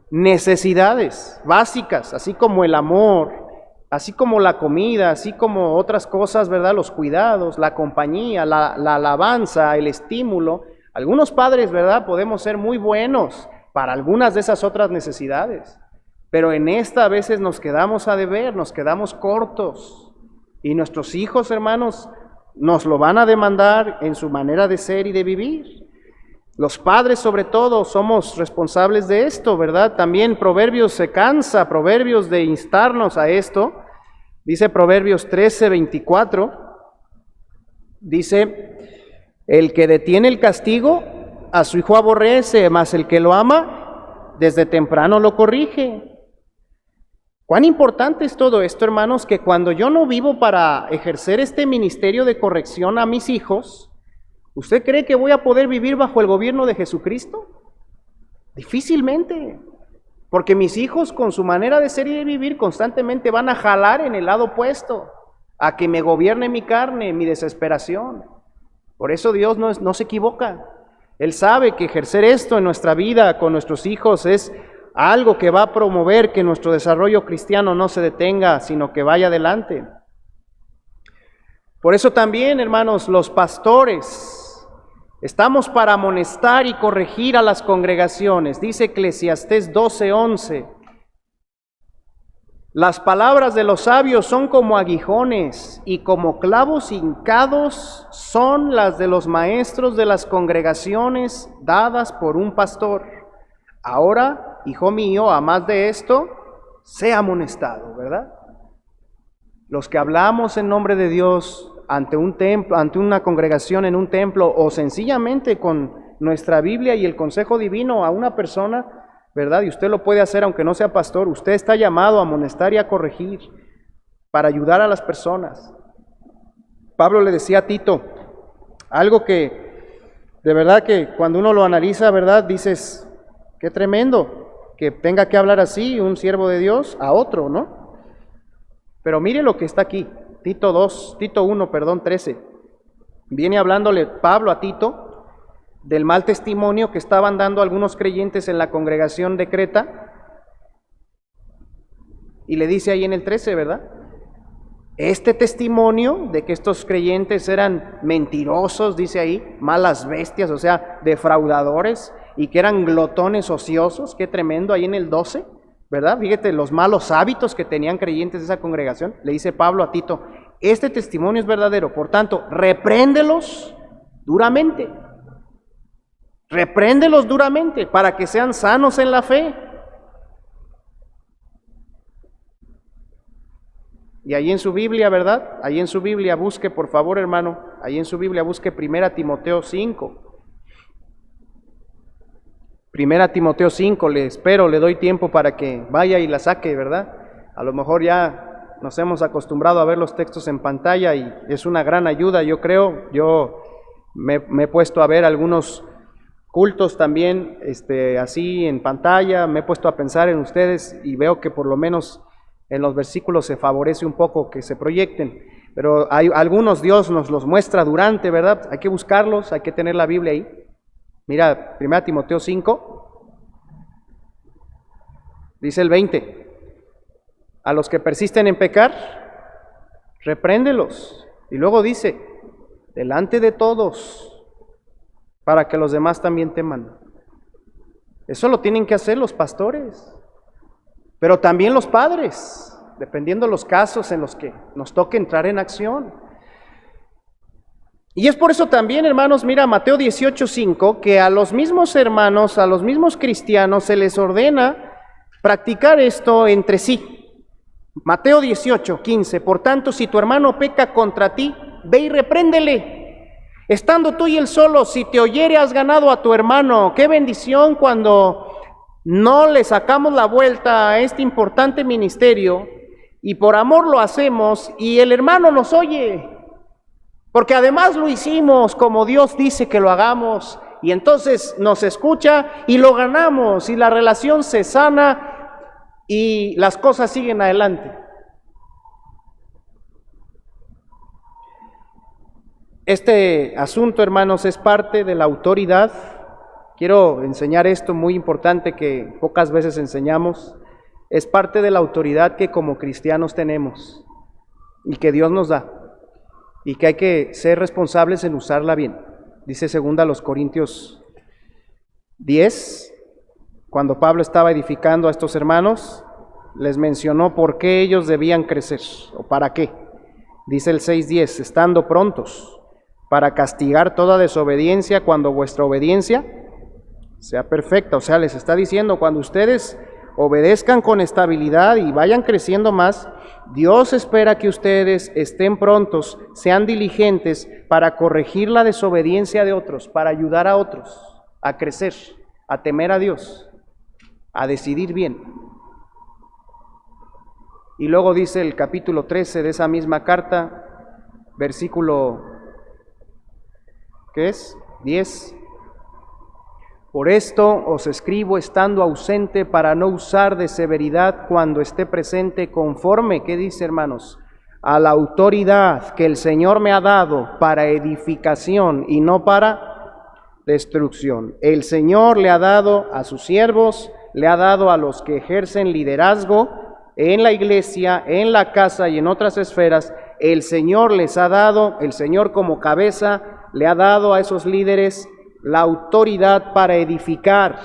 necesidades básicas, así como el amor, así como la comida, así como otras cosas, ¿verdad? Los cuidados, la compañía, la alabanza, el estímulo. Algunos padres, ¿verdad?, podemos ser muy buenos para algunas de esas otras necesidades, pero en esta a veces nos quedamos a deber, nos quedamos cortos, y nuestros hijos, hermanos, nos lo van a demandar en su manera de ser y de vivir. Los padres, sobre todo, somos responsables de esto, ¿verdad? También Proverbios se cansa, Proverbios, de instarnos a esto. Dice Proverbios 13:24, dice: el que detiene el castigo, a su hijo aborrece, mas el que lo ama, desde temprano lo corrige. ¿Cuán importante es todo esto, hermanos? Que cuando yo no vivo para ejercer este ministerio de corrección a mis hijos, ¿usted cree que voy a poder vivir bajo el gobierno de Jesucristo? Difícilmente, porque mis hijos, con su manera de ser y de vivir, constantemente van a jalar en el lado opuesto, a que me gobierne mi carne, mi desesperación. Por eso Dios no se equivoca. Él sabe que ejercer esto en nuestra vida con nuestros hijos es algo que va a promover que nuestro desarrollo cristiano no se detenga, sino que vaya adelante. Por eso también, hermanos, los pastores estamos para amonestar y corregir a las congregaciones. Dice Eclesiastés 12:11: las palabras de los sabios son como aguijones, y como clavos hincados son las de los maestros de las congregaciones dadas por un pastor. Ahora, hijo mío, a más de esto, sea amonestado, ¿verdad? Los que hablamos en nombre de Dios ante un templo, ante una congregación en un templo, o sencillamente con nuestra Biblia y el consejo divino a una persona, ¿verdad? Y usted lo puede hacer aunque no sea pastor. Usted está llamado a amonestar y a corregir para ayudar a las personas. Pablo le decía a Tito algo que de verdad que cuando uno lo analiza, ¿verdad?, dices: qué tremendo que tenga que hablar así un siervo de Dios a otro, ¿no? Pero mire lo que está aquí, Tito 1:13. Viene hablándole Pablo a Tito del mal testimonio que estaban dando algunos creyentes en la congregación de Creta, y le dice ahí en el 13, ¿verdad? Este testimonio de que estos creyentes eran mentirosos, dice ahí, malas bestias, o sea, defraudadores, y que eran glotones ociosos, qué tremendo, ahí en el 12, ¿verdad? Fíjate los malos hábitos que tenían creyentes de esa congregación. Le dice Pablo a Tito: este testimonio es verdadero, por tanto, repréndelos duramente. Repréndelos duramente para que sean sanos en la fe. Y ahí en su Biblia, ¿verdad? Ahí en su Biblia busque, por favor, hermano, ahí en su Biblia busque 1 Timoteo 5. Primera Timoteo 5, le doy tiempo para que vaya y la saque, ¿verdad? A lo mejor ya nos hemos acostumbrado a ver los textos en pantalla y es una gran ayuda, yo creo. Yo me he puesto a ver algunos cultos también así en pantalla, me he puesto a pensar en ustedes y veo que por lo menos en los versículos se favorece un poco que se proyecten, pero hay algunos Dios nos los muestra durante, ¿verdad? Hay que buscarlos, hay que tener la Biblia ahí. Mira, 1 Timoteo 5, dice el 20, a los que persisten en pecar, repréndelos, y luego dice, delante de todos, para que los demás también teman. Eso lo tienen que hacer los pastores, pero también los padres, dependiendo los casos en los que nos toque entrar en acción. Y es por eso también, hermanos, mira Mateo 18:5, que a los mismos hermanos, a los mismos cristianos se les ordena practicar esto entre sí. Mateo 18:15, por tanto, si tu hermano peca contra ti, ve y repréndele. Estando tú y él solo, si te oyere has ganado a tu hermano. Qué bendición cuando no le sacamos la vuelta a este importante ministerio y por amor lo hacemos y el hermano nos oye. Porque además lo hicimos como Dios dice que lo hagamos y entonces nos escucha y lo ganamos y la relación se sana y las cosas siguen adelante. Este asunto, hermanos, es parte de la autoridad. Quiero enseñar esto muy importante que pocas veces enseñamos. Es parte de la autoridad que como cristianos tenemos y que Dios nos da y que hay que ser responsables en usarla bien. Dice 2 Corintios 10, cuando Pablo estaba edificando a estos hermanos, les mencionó por qué ellos debían crecer o para qué. Dice el 6:10, estando prontos para castigar toda desobediencia cuando vuestra obediencia sea perfecta. O sea, les está diciendo, cuando ustedes obedezcan con estabilidad y vayan creciendo más, Dios espera que ustedes estén prontos, sean diligentes para corregir la desobediencia de otros, para ayudar a otros a crecer, a temer a Dios, a decidir bien. Y luego dice el capítulo 13 de esa misma carta, versículo, ¿qué es? 10. Por esto os escribo estando ausente para no usar de severidad cuando esté presente conforme, ¿qué dice, hermanos? A la autoridad que el Señor me ha dado para edificación y no para destrucción. El Señor le ha dado a sus siervos, le ha dado a los que ejercen liderazgo en la iglesia, en la casa y en otras esferas. El Señor les ha dado, el Señor como cabeza, le ha dado a esos líderes la autoridad para edificar,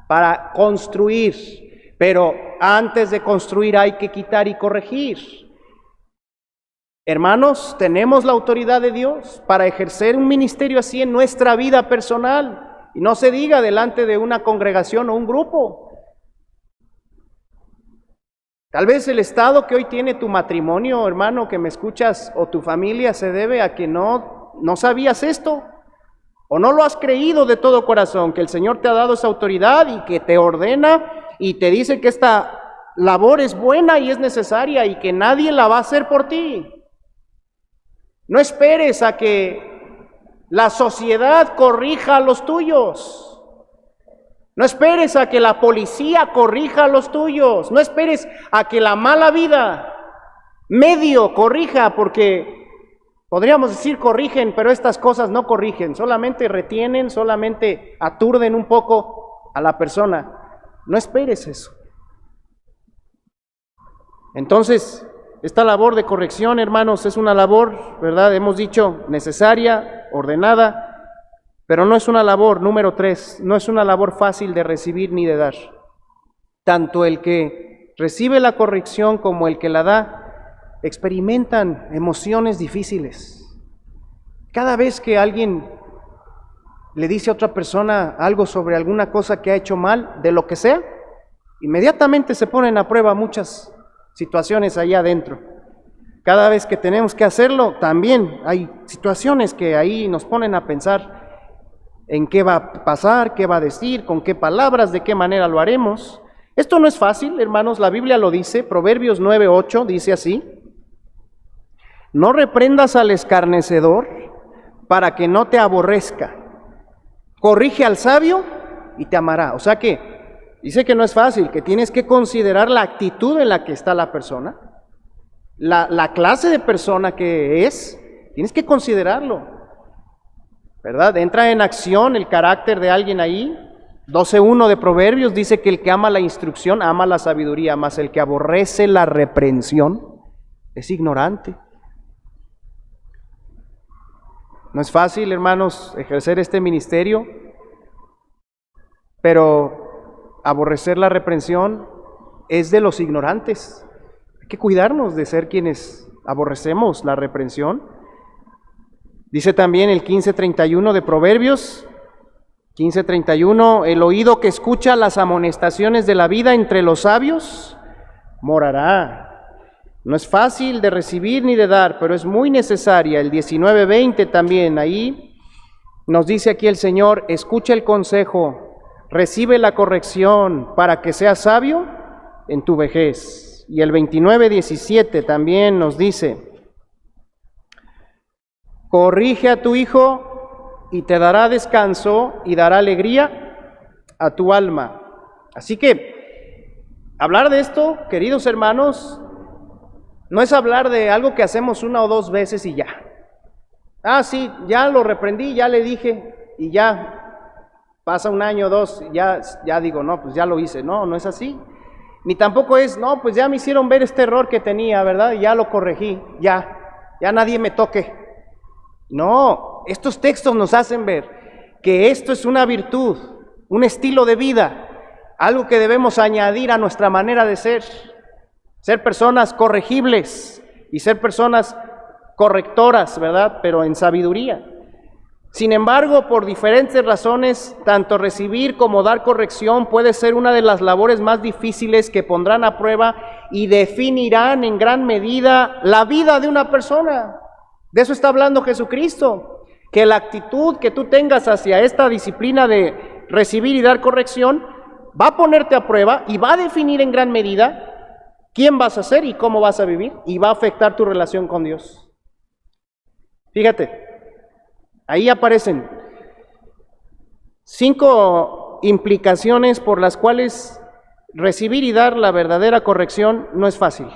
para construir, pero antes de construir hay que quitar y corregir. Hermanos, tenemos la autoridad de Dios para ejercer un ministerio así en nuestra vida personal, y no se diga delante de una congregación o un grupo. Tal vez el estado que hoy tiene tu matrimonio, hermano, que me escuchas, o tu familia, se debe a que no sabías esto, o no lo has creído de todo corazón, que el Señor te ha dado esa autoridad y que te ordena y te dice que esta labor es buena y es necesaria y que nadie la va a hacer por ti. No esperes a que la sociedad corrija a los tuyos. No esperes a que la policía corrija a los tuyos. No esperes a que la mala vida medio corrija, porque podríamos decir corrigen, pero estas cosas no corrigen, solamente retienen, solamente aturden un poco a la persona. No esperes eso. Entonces, esta labor de corrección, hermanos, es una labor, ¿verdad? Hemos dicho, necesaria, ordenada, pero no es una labor, número 3, no es una labor fácil de recibir ni de dar. Tanto el que recibe la corrección como el que la da experimentan emociones difíciles. Cada vez que alguien le dice a otra persona algo sobre alguna cosa que ha hecho mal, de lo que sea, inmediatamente se ponen a prueba muchas situaciones allá adentro. Cada vez que tenemos que hacerlo, también hay situaciones que ahí nos ponen a pensar. en qué va a pasar, qué va a decir, con qué palabras, de qué manera lo haremos. Esto no es fácil, hermanos, la Biblia lo dice, Proverbios 9:8 dice así: no reprendas al escarnecedor para que no te aborrezca, corrige al sabio y te amará. O sea que dice que no es fácil, que tienes que considerar la actitud en la que está la persona, la clase de persona que es, tienes que considerarlo, ¿verdad? Entra en acción el carácter de alguien ahí. 12:1 de Proverbios dice que el que ama la instrucción ama la sabiduría, mas el que aborrece la reprensión es ignorante. No es fácil, hermanos, ejercer este ministerio, pero aborrecer la reprensión es de los ignorantes. Hay que cuidarnos de ser quienes aborrecemos la reprensión. Dice también el 15:31 de Proverbios, 15:31, el oído que escucha las amonestaciones de la vida entre los sabios morará. No es fácil de recibir ni de dar, pero es muy necesaria. El 19:20 también, ahí nos dice aquí el Señor: escucha el consejo, recibe la corrección para que seas sabio en tu vejez. Y el 29:17 también nos dice: corrige a tu hijo y te dará descanso y dará alegría a tu alma. Así que hablar de esto, queridos hermanos, no es hablar de algo que hacemos una o dos veces y ya. Ah, sí, ya lo reprendí, ya le dije y ya pasa un año o dos, ya digo, no, pues ya lo hice. No, no es así. Ni tampoco es, no, pues ya me hicieron ver este error que tenía, ¿verdad? Y ya lo corregí, ya nadie me toque. No, estos textos nos hacen ver que esto es una virtud, un estilo de vida, algo que debemos añadir a nuestra manera de ser personas corregibles y ser personas correctoras, ¿verdad? Pero en sabiduría. Sin embargo, por diferentes razones, tanto recibir como dar corrección puede ser una de las labores más difíciles que pondrán a prueba y definirán en gran medida la vida de una persona. De eso está hablando Jesucristo, que la actitud que tú tengas hacia esta disciplina de recibir y dar corrección va a ponerte a prueba y va a definir en gran medida quién vas a ser y cómo vas a vivir, y va a afectar tu relación con Dios. Fíjate, ahí aparecen 5 implicaciones por las cuales recibir y dar la verdadera corrección no es fácil.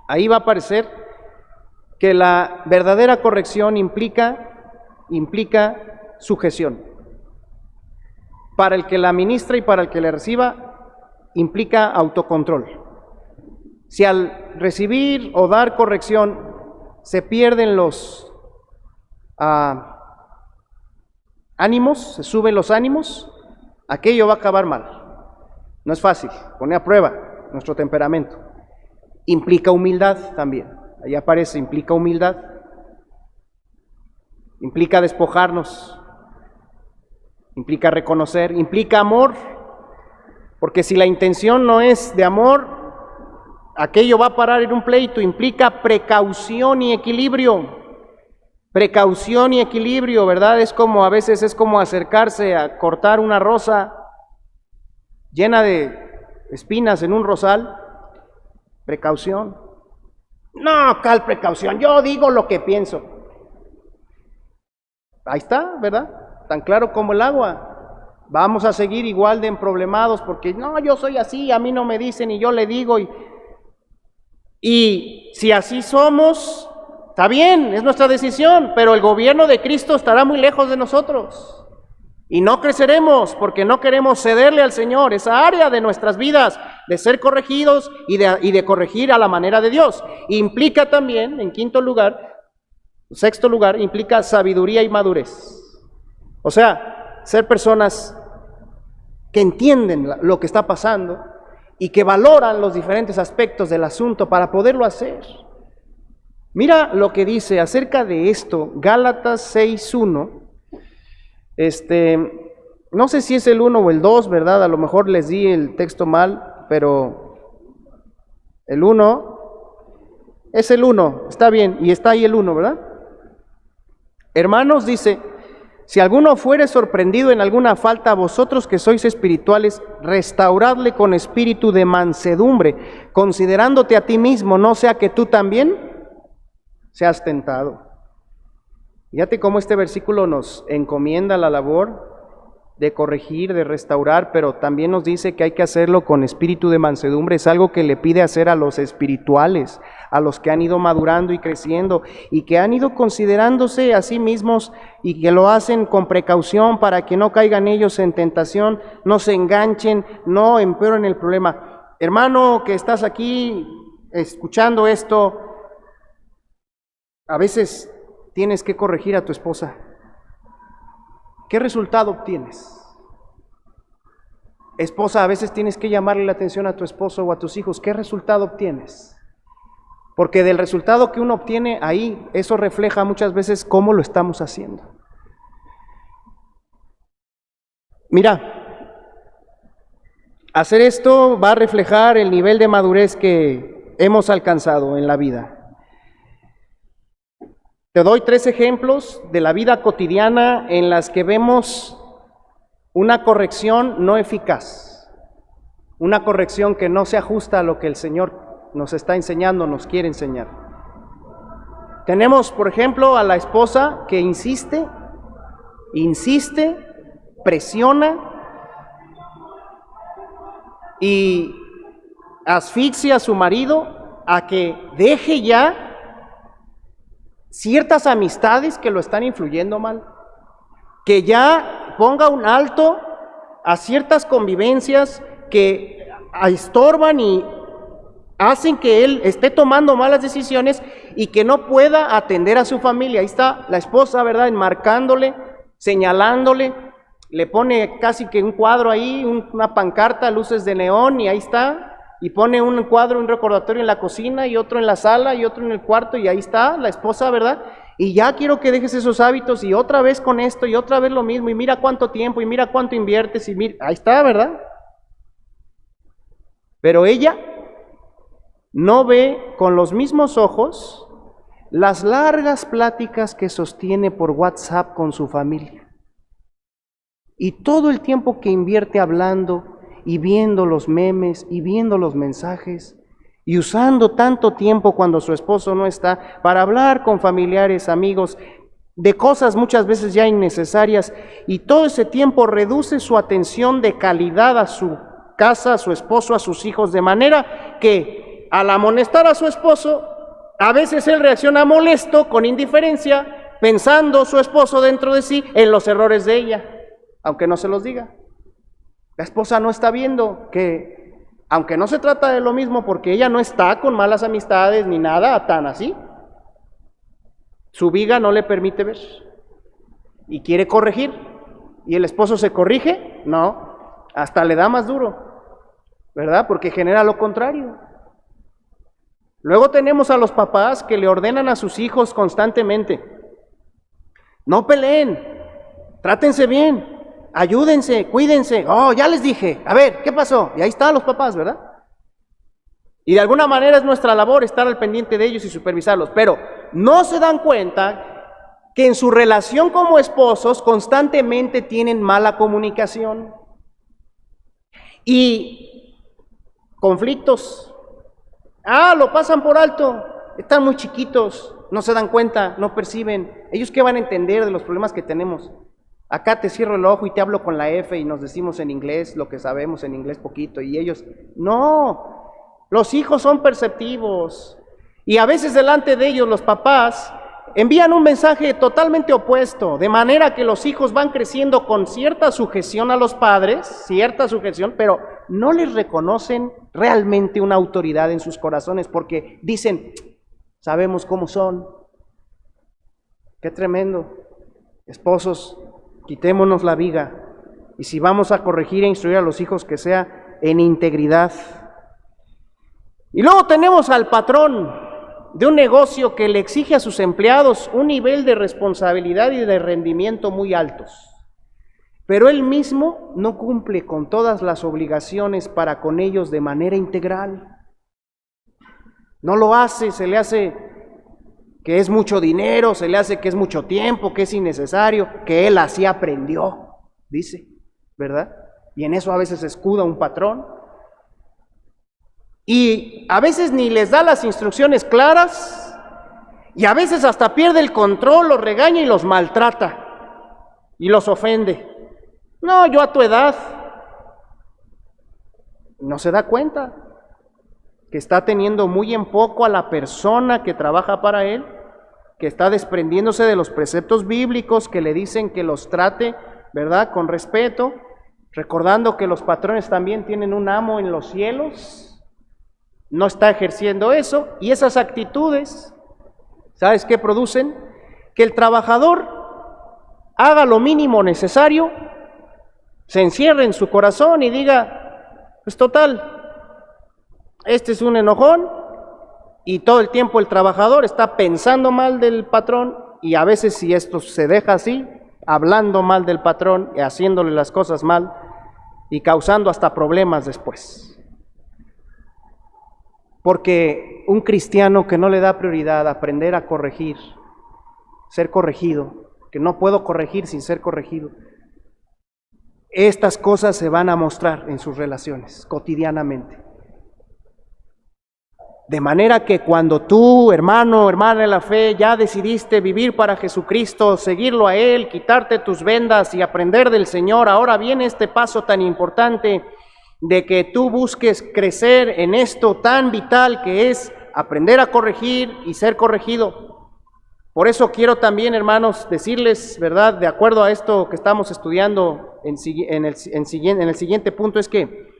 Ahí va a aparecer que la verdadera corrección implica sujeción. Para el que la ministra y para el que la reciba, implica autocontrol. Si al recibir o dar corrección se pierden los ánimos, se suben los ánimos, aquello va a acabar mal. No es fácil, pone a prueba nuestro temperamento. Implica humildad también. Ahí aparece, implica humildad, implica despojarnos, implica reconocer, implica amor, porque si la intención no es de amor, aquello va a parar en un pleito. Implica precaución y equilibrio. Precaución y equilibrio, ¿verdad? A veces es como acercarse a cortar una rosa llena de espinas en un rosal. Precaución. No, ¿cuál precaución? Yo digo lo que pienso. Ahí está, ¿verdad? Tan claro como el agua. Vamos a seguir igual de emproblemados porque no, yo soy así, a mí no me dicen y yo le digo. Y si así somos, está bien, es nuestra decisión, pero el gobierno de Cristo estará muy lejos de nosotros. Y no creceremos porque no queremos cederle al Señor esa área de nuestras vidas, de ser corregidos y de corregir a la manera de Dios. Implica también, en sexto lugar, implica sabiduría y madurez. O sea, ser personas que entienden lo que está pasando y que valoran los diferentes aspectos del asunto para poderlo hacer. Mira lo que dice acerca de esto, Gálatas 6:1. No sé si es el 1 o el 2, ¿verdad? A lo mejor les di el texto mal, pero el 1 es el 1, está bien, y está ahí el 1, ¿verdad? Hermanos, dice, Si alguno fuere sorprendido en alguna falta, vosotros que sois espirituales, restauradle con espíritu de mansedumbre, considerándote a ti mismo, no sea que tú también seas tentado. Fíjate cómo este versículo nos encomienda la labor de corregir, de restaurar, pero también nos dice que hay que hacerlo con espíritu de mansedumbre. Es algo que le pide hacer a los espirituales, a los que han ido madurando y creciendo y que han ido considerándose a sí mismos y que lo hacen con precaución para que no caigan ellos en tentación, no se enganchen, no empeoren el problema. Hermano que estás aquí escuchando esto, a veces tienes que corregir a tu esposa. ¿Qué resultado obtienes? Esposa, a veces tienes que llamarle la atención a tu esposo o a tus hijos. ¿Qué resultado obtienes? Porque del resultado que uno obtiene ahí, eso refleja muchas veces cómo lo estamos haciendo. Mira, hacer esto va a reflejar el nivel de madurez que hemos alcanzado en la vida. Te doy 3 ejemplos de la vida cotidiana en las que vemos una corrección no eficaz, una corrección que no se ajusta a lo que el Señor nos está enseñando, nos quiere enseñar. Tenemos, por ejemplo, a la esposa que insiste, presiona y asfixia a su marido a que deje ya ciertas amistades que lo están influyendo mal, que ya ponga un alto a ciertas convivencias que estorban y hacen que él esté tomando malas decisiones y que no pueda atender a su familia. Ahí está la esposa, ¿verdad?, enmarcándole, señalándole, le pone casi que un cuadro ahí, una pancarta, luces de neón, y ahí está. Y pone un cuadro, un recordatorio en la cocina y otro en la sala y otro en el cuarto, y ahí está la esposa, ¿verdad? Y ya quiero que dejes esos hábitos y otra vez con esto y otra vez lo mismo y mira cuánto tiempo y mira cuánto inviertes y mira, ahí está, ¿verdad? Pero ella no ve con los mismos ojos las largas pláticas que sostiene por WhatsApp con su familia y todo el tiempo que invierte hablando y viendo los memes, y viendo los mensajes, y usando tanto tiempo cuando su esposo no está, para hablar con familiares, amigos, de cosas muchas veces ya innecesarias, y todo ese tiempo reduce su atención de calidad a su casa, a su esposo, a sus hijos, de manera que al amonestar a su esposo, a veces él reacciona molesto, con indiferencia, pensando su esposo dentro de sí en los errores de ella, aunque no se los diga. La esposa no está viendo que, aunque no se trata de lo mismo, porque ella no está con malas amistades ni nada tan así, su viga no le permite ver y quiere corregir. ¿Y el esposo se corrige? No, hasta le da más duro, ¿verdad? Porque genera lo contrario. Luego tenemos a los papás que le ordenan a sus hijos constantemente: no peleen, trátense bien, ayúdense, cuídense. Oh, ya les dije, a ver, ¿qué pasó? Y ahí están los papás, ¿verdad? Y de alguna manera es nuestra labor estar al pendiente de ellos y supervisarlos, pero no se dan cuenta que en su relación como esposos constantemente tienen mala comunicación y conflictos. Lo pasan por alto, están muy chiquitos, no se dan cuenta, no perciben. ¿Ellos qué van a entender de los problemas que tenemos? Acá te cierro el ojo y te hablo con la F y nos decimos en inglés lo que sabemos en inglés poquito, y ellos, no, los hijos son perceptivos, y a veces delante de ellos los papás envían un mensaje totalmente opuesto, de manera que los hijos van creciendo con cierta sujeción a los padres, cierta sujeción, pero no les reconocen realmente una autoridad en sus corazones, porque dicen, sabemos cómo son. Qué tremendo. Esposos, quitémonos la viga, y si vamos a corregir e instruir a los hijos, que sea en integridad. Y luego tenemos al patrón de un negocio que le exige a sus empleados un nivel de responsabilidad y de rendimiento muy altos, pero él mismo no cumple con todas las obligaciones para con ellos de manera integral. No lo hace, se le hace que es mucho dinero, se le hace que es mucho tiempo, que es innecesario, que él así aprendió, dice, ¿verdad? Y en eso a veces escuda un patrón. Y a veces ni les da las instrucciones claras, y a veces hasta pierde el control, los regaña y los maltrata, y los ofende. No, yo a tu edad. No se da cuenta que está teniendo muy en poco a la persona que trabaja para él, que está desprendiéndose de los preceptos bíblicos que le dicen que los trate, ¿verdad?, con respeto, recordando que los patrones también tienen un amo en los cielos. No está ejerciendo eso, y esas actitudes, ¿sabes qué producen? Que el trabajador haga lo mínimo necesario, se encierre en su corazón y diga, pues total, este es un enojón, y todo el tiempo el trabajador está pensando mal del patrón, y a veces si esto se deja así, hablando mal del patrón y haciéndole las cosas mal y causando hasta problemas después. Porque un cristiano que no le da prioridad a aprender a corregir, ser corregido, que no puedo corregir sin ser corregido, estas cosas se van a mostrar en sus relaciones cotidianamente. De manera que cuando tú, hermano o hermana de la fe, ya decidiste vivir para Jesucristo, seguirlo a Él, quitarte tus vendas y aprender del Señor, ahora viene este paso tan importante de que tú busques crecer en esto tan vital que es aprender a corregir y ser corregido. Por eso quiero también, hermanos, decirles, ¿verdad?, de acuerdo a esto que estamos estudiando en el siguiente punto, es que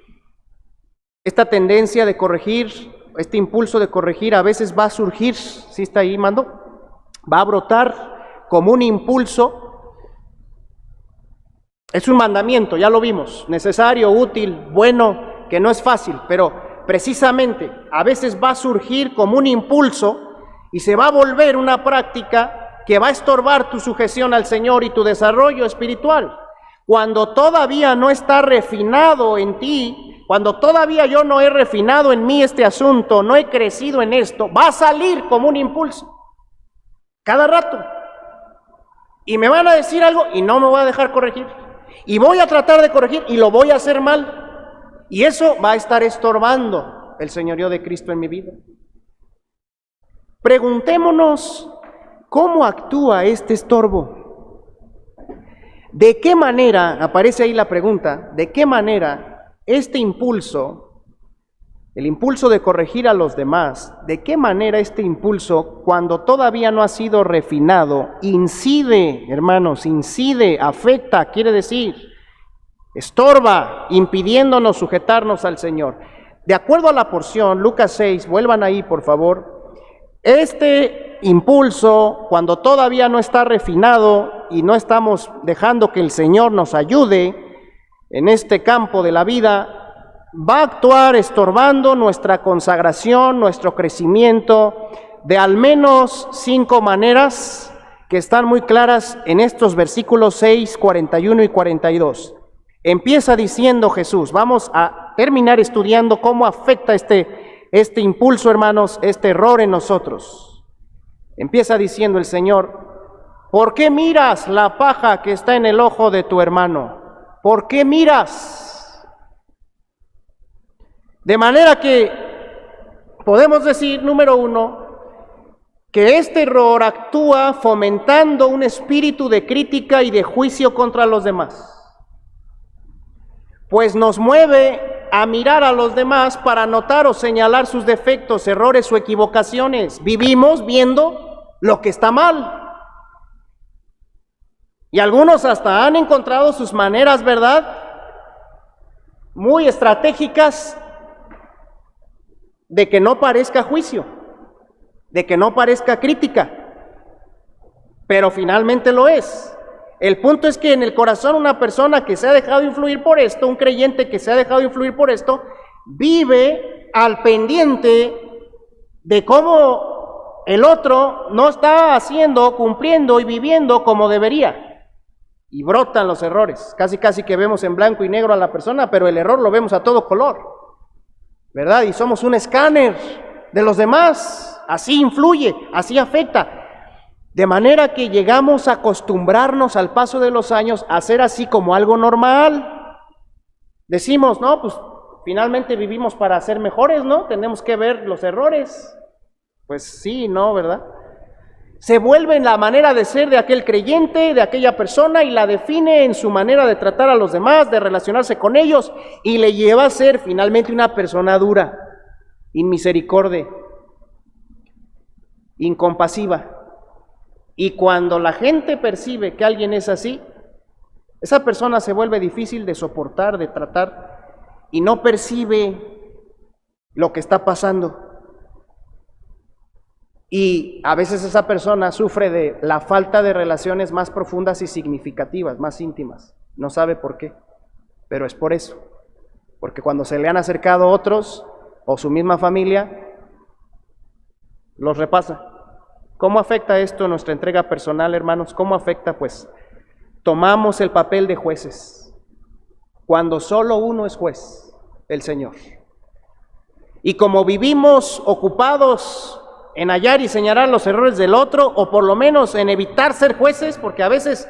esta tendencia de corregir, este impulso de corregir a veces va a surgir, ¿sí está ahí, Mando? Va a brotar como un impulso. Es un mandamiento, ya lo vimos, necesario, útil, bueno, que no es fácil, pero precisamente a veces va a surgir como un impulso y se va a volver una práctica que va a estorbar tu sujeción al Señor y tu desarrollo espiritual. Cuando todavía no está refinado en ti, cuando todavía yo no he refinado en mí este asunto, no he crecido en esto, va a salir como un impulso, cada rato. Y me van a decir algo y no me voy a dejar corregir. Y voy a tratar de corregir y lo voy a hacer mal. Y eso va a estar estorbando el señorío de Cristo en mi vida. Preguntémonos, ¿cómo actúa este estorbo? ¿De qué manera, aparece ahí la pregunta, de qué manera este impulso, el impulso de corregir a los demás, de qué manera este impulso, cuando todavía no ha sido refinado, incide, hermanos, incide, afecta, quiere decir, estorba, impidiéndonos sujetarnos al Señor? De acuerdo a la porción, Lucas 6, vuelvan ahí por favor. Este impulso, cuando todavía no está refinado y no estamos dejando que el Señor nos ayude en este campo de la vida, va a actuar estorbando nuestra consagración, nuestro crecimiento, de al menos 5 maneras que están muy claras en estos versículos 6, 41 y 42. Empieza diciendo Jesús, vamos a terminar estudiando cómo afecta este impulso, hermanos, este error en nosotros. Empieza diciendo el Señor, ¿por qué miras la paja que está en el ojo de tu hermano? ¿Por qué miras? De manera que podemos decir, número 1, que este error actúa fomentando un espíritu de crítica y de juicio contra los demás, pues nos mueve a mirar a los demás para notar o señalar sus defectos, errores o equivocaciones. Vivimos viendo lo que está mal. Y algunos hasta han encontrado sus maneras, ¿verdad?, muy estratégicas de que no parezca juicio, de que no parezca crítica, pero finalmente lo es. El punto es que en el corazón una persona que se ha dejado influir por esto, un creyente que se ha dejado influir por esto, vive al pendiente de cómo el otro no está haciendo, cumpliendo y viviendo como debería. Y brotan los errores, casi que vemos en blanco y negro a la persona, pero el error lo vemos a todo color, ¿verdad? Y somos un escáner de los demás, así influye, así afecta. De manera que llegamos a acostumbrarnos al paso de los años a hacer así como algo normal. Decimos, no, pues finalmente vivimos para ser mejores, ¿no? Tenemos que ver los errores. Pues sí, no, ¿verdad? Se vuelve en la manera de ser de aquel creyente, de aquella persona, y la define en su manera de tratar a los demás, de relacionarse con ellos, y le lleva a ser finalmente una persona dura, inmisericordia, incompasiva. Y cuando la gente percibe que alguien es así, esa persona se vuelve difícil de soportar, de tratar, y no percibe lo que está pasando. Y a veces esa persona sufre de la falta de relaciones más profundas y significativas, más íntimas. No sabe por qué, pero es por eso. Porque cuando se le han acercado otros o su misma familia, los repasa. ¿Cómo afecta esto nuestra entrega personal, hermanos? ¿Cómo afecta? Pues tomamos el papel de jueces, cuando solo uno es juez, el Señor. Y como vivimos ocupados en hallar y señalar los errores del otro, o por lo menos en evitar ser jueces, porque a veces,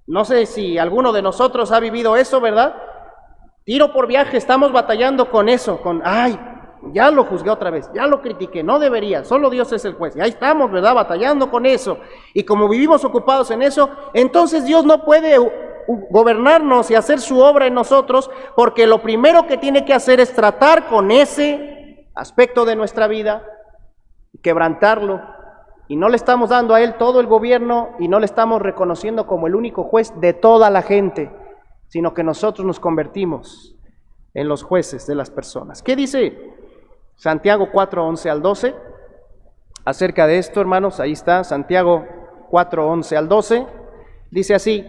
no sé si alguno de nosotros ha vivido eso, ¿verdad? Tiro por viaje, estamos batallando con eso, ya lo juzgué otra vez, ya lo critiqué, no debería, solo Dios es el juez. Y ahí estamos, ¿verdad? Batallando con eso. Y como vivimos ocupados en eso, entonces Dios no puede gobernarnos y hacer su obra en nosotros, porque lo primero que tiene que hacer es tratar con ese aspecto de nuestra vida, quebrantarlo, y no le estamos dando a Él todo el gobierno y no le estamos reconociendo como el único juez de toda la gente, sino que nosotros nos convertimos en los jueces de las personas. ¿Qué dice Santiago 4, 11 al 12? Acerca de esto, hermanos, ahí está, Santiago 4, 11 al 12, dice así: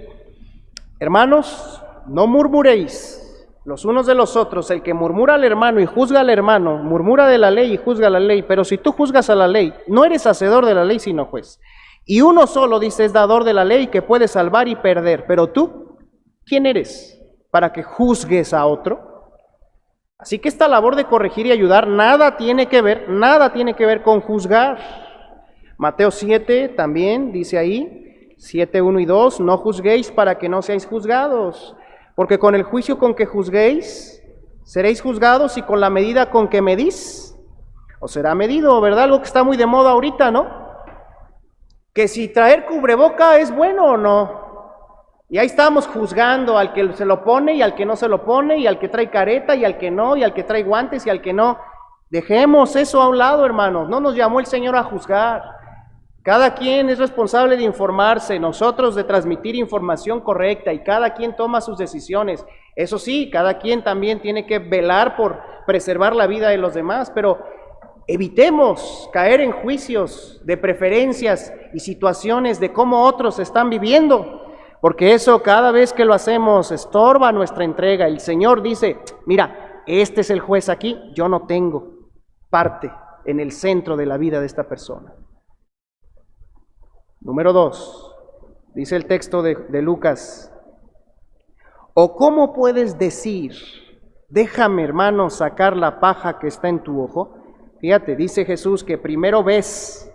hermanos, no murmuréis los unos de los otros. El que murmura al hermano y juzga al hermano, murmura de la ley y juzga la ley. Pero si tú juzgas a la ley, no eres hacedor de la ley, sino juez. Y uno solo, dice, es dador de la ley, que puede salvar y perder. Pero tú, ¿quién eres para que juzgues a otro? Así que esta labor de corregir y ayudar nada tiene que ver con juzgar. Mateo 7 también dice ahí, 7, 1 y 2, no juzguéis para que no seáis juzgados. Porque con el juicio con que juzguéis, seréis juzgados, y con la medida con que medís, os será medido, ¿verdad? Algo que está muy de moda ahorita, ¿no? Que si traer cubreboca es bueno o no. Y ahí estamos juzgando al que se lo pone y al que no se lo pone, y al que trae careta y al que no, y al que trae guantes y al que no. Dejemos eso a un lado, hermanos. No nos llamó el Señor a juzgar. Cada quien es responsable de informarse, nosotros de transmitir información correcta, y cada quien toma sus decisiones. Eso sí, cada quien también tiene que velar por preservar la vida de los demás, pero evitemos caer en juicios de preferencias y situaciones de cómo otros están viviendo, porque eso cada vez que lo hacemos estorba nuestra entrega. El Señor dice, mira, este es el juez aquí, yo no tengo parte en el centro de la vida de esta persona. Número 2, dice el texto de Lucas: ¿o cómo puedes decir, déjame, hermano, sacar la paja que está en tu ojo? Fíjate, dice Jesús que primero ves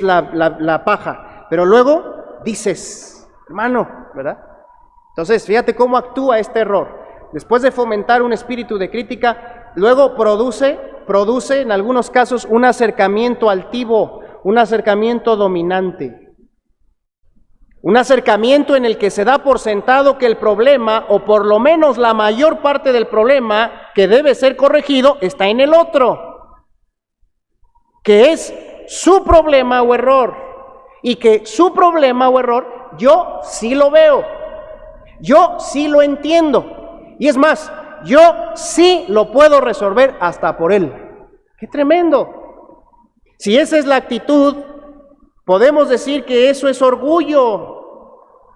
la paja, pero luego dices, hermano, ¿verdad? Entonces, fíjate cómo actúa este error. Después de fomentar un espíritu de crítica, luego produce en algunos casos un acercamiento altivo, un acercamiento dominante. Un acercamiento en el que se da por sentado que el problema, o por lo menos la mayor parte del problema que debe ser corregido, está en el otro, que es su problema o error, y que su problema o error yo sí lo veo, yo sí lo entiendo, y es más, yo sí lo puedo resolver hasta por él. ¡Qué tremendo! Si esa es la actitud, podemos decir que eso es orgullo,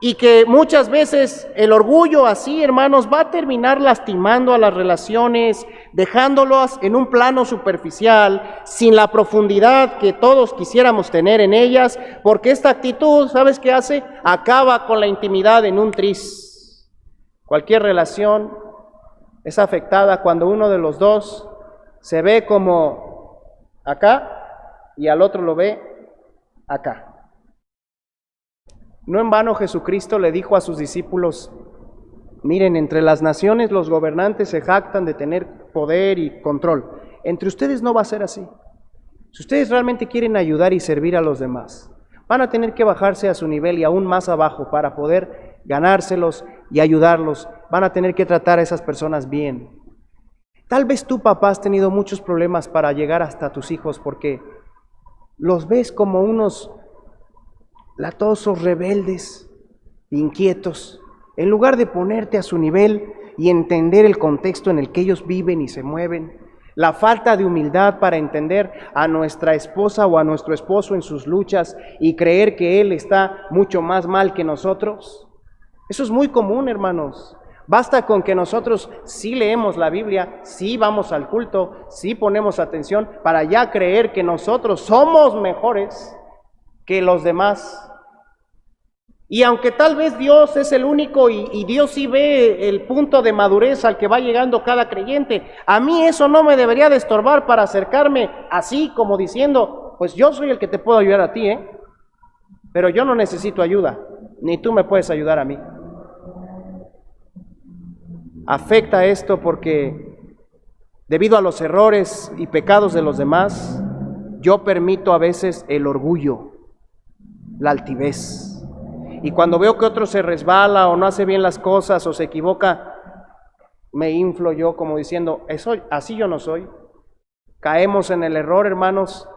y que muchas veces el orgullo así, hermanos, va a terminar lastimando a las relaciones, dejándolas en un plano superficial, sin la profundidad que todos quisiéramos tener en ellas, porque esta actitud, ¿sabes qué hace? Acaba con la intimidad en un tris. Cualquier relación es afectada cuando uno de los dos se ve como acá y al otro lo ve acá. No en vano Jesucristo le dijo a sus discípulos: miren, entre las naciones los gobernantes se jactan de tener poder y control. Entre ustedes no va a ser así. Si ustedes realmente quieren ayudar y servir a los demás, van a tener que bajarse a su nivel y aún más abajo para poder ganárselos y ayudarlos. Van a tener que tratar a esas personas bien. Tal vez tú, papá, has tenido muchos problemas para llegar hasta tus hijos porque los ves como unos latosos, rebeldes, inquietos. En lugar de ponerte a su nivel y entender el contexto en el que ellos viven y se mueven, la falta de humildad para entender a nuestra esposa o a nuestro esposo en sus luchas y creer que él está mucho más mal que nosotros. Eso es muy común, hermanos. Basta con que nosotros sí leemos la Biblia, sí vamos al culto, sí ponemos atención para ya creer que nosotros somos mejores que los demás. Y aunque tal vez Dios es el único y Dios sí ve el punto de madurez al que va llegando cada creyente, a mí eso no me debería de estorbar para acercarme así como diciendo, pues yo soy el que te puedo ayudar a ti, pero yo no necesito ayuda, ni tú me puedes ayudar a mí. Afecta esto porque debido a los errores y pecados de los demás, yo permito a veces el orgullo, la altivez. Y cuando veo que otro se resbala o no hace bien las cosas o se equivoca, me inflo yo como diciendo, así yo no soy. Caemos en el error, hermanos,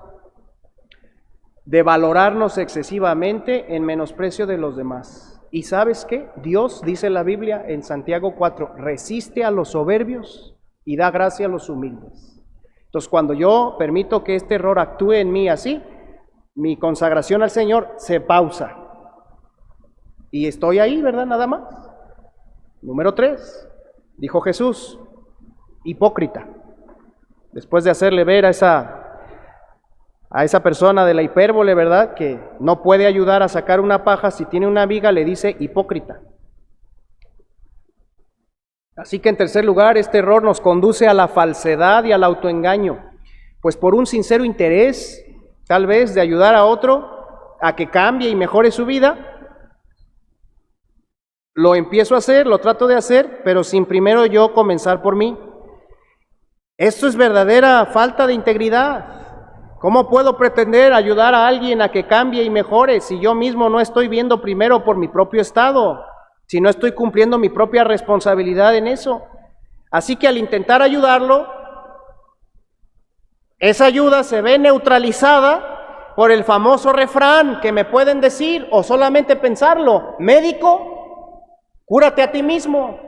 de valorarnos excesivamente en menosprecio de los demás. ¿Y sabes qué? Dios, dice la Biblia en Santiago 4, resiste a los soberbios y da gracia a los humildes. Entonces, cuando yo permito que este error actúe en mí así, mi consagración al Señor se pausa. Y estoy ahí, ¿verdad? Nada más. Número 3, dijo Jesús, hipócrita. Después de hacerle ver a esa persona de la hipérbole, ¿verdad? Que no puede ayudar a sacar una paja si tiene una viga, le dice hipócrita. Así que en tercer lugar, este error nos conduce a la falsedad y al autoengaño. Pues por un sincero interés, tal vez, de ayudar a otro a que cambie y mejore su vida, lo empiezo a hacer, lo trato de hacer, pero sin primero yo comenzar por mí. Esto es verdadera falta de integridad. ¿Cómo puedo pretender ayudar a alguien a que cambie y mejore si yo mismo no estoy viendo primero por mi propio estado, si no estoy cumpliendo mi propia responsabilidad en eso? Así que al intentar ayudarlo, esa ayuda se ve neutralizada por el famoso refrán que me pueden decir o solamente pensarlo: médico, cúrate a ti mismo.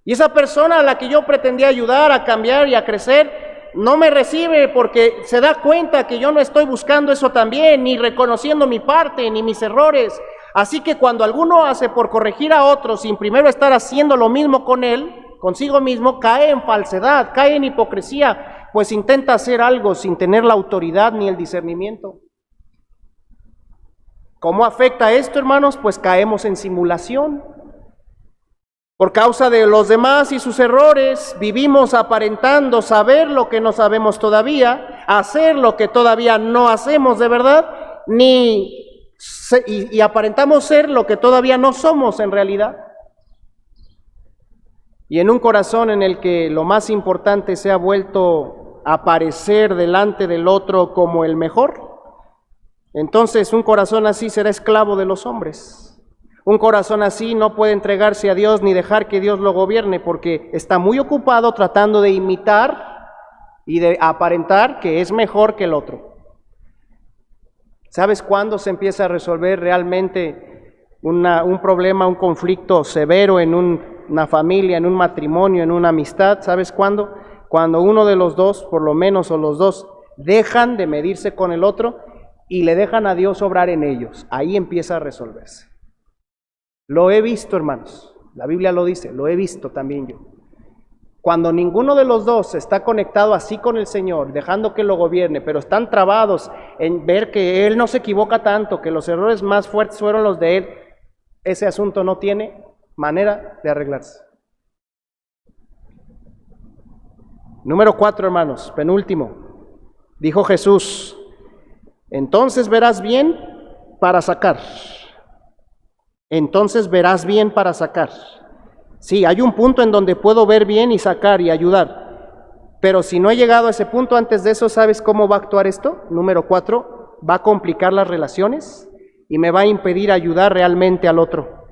Y esa persona a la que yo pretendía ayudar a cambiar y a crecer, no me recibe porque se da cuenta que yo no estoy buscando eso también, ni reconociendo mi parte, ni mis errores. Así que cuando alguno hace por corregir a otro sin primero estar haciendo lo mismo con él, consigo mismo, cae en falsedad, cae en hipocresía, pues intenta hacer algo sin tener la autoridad ni el discernimiento. ¿Cómo afecta esto, hermanos? Pues caemos en simulación. Por causa de los demás y sus errores, vivimos aparentando saber lo que no sabemos todavía, hacer lo que todavía no hacemos de verdad, y aparentamos ser lo que todavía no somos en realidad. Y en un corazón en el que lo más importante se ha vuelto a aparecer delante del otro como el mejor, entonces un corazón así será esclavo de los hombres. Un corazón así no puede entregarse a Dios ni dejar que Dios lo gobierne porque está muy ocupado tratando de imitar y de aparentar que es mejor que el otro. ¿Sabes cuándo se empieza a resolver realmente un problema, un conflicto severo en una familia, en un matrimonio, en una amistad? ¿Sabes cuándo? Cuando uno de los dos, por lo menos, o los dos, dejan de medirse con el otro y le dejan a Dios obrar en ellos. Ahí empieza a resolverse. Lo he visto, hermanos, la Biblia lo dice, lo he visto también yo. Cuando ninguno de los dos está conectado así con el Señor, dejando que lo gobierne, pero están trabados en ver que Él no se equivoca tanto, que los errores más fuertes fueron los de Él, ese asunto no tiene manera de arreglarse. Número 4, hermanos, penúltimo. Dijo Jesús: entonces verás bien para sacar. entonces verás bien para sacar. Sí, hay un punto en donde puedo ver bien y sacar y ayudar, pero si no he llegado a ese punto antes de eso, ¿sabes cómo va a actuar esto? Número 4, va a complicar las relaciones y me va a impedir ayudar realmente al otro.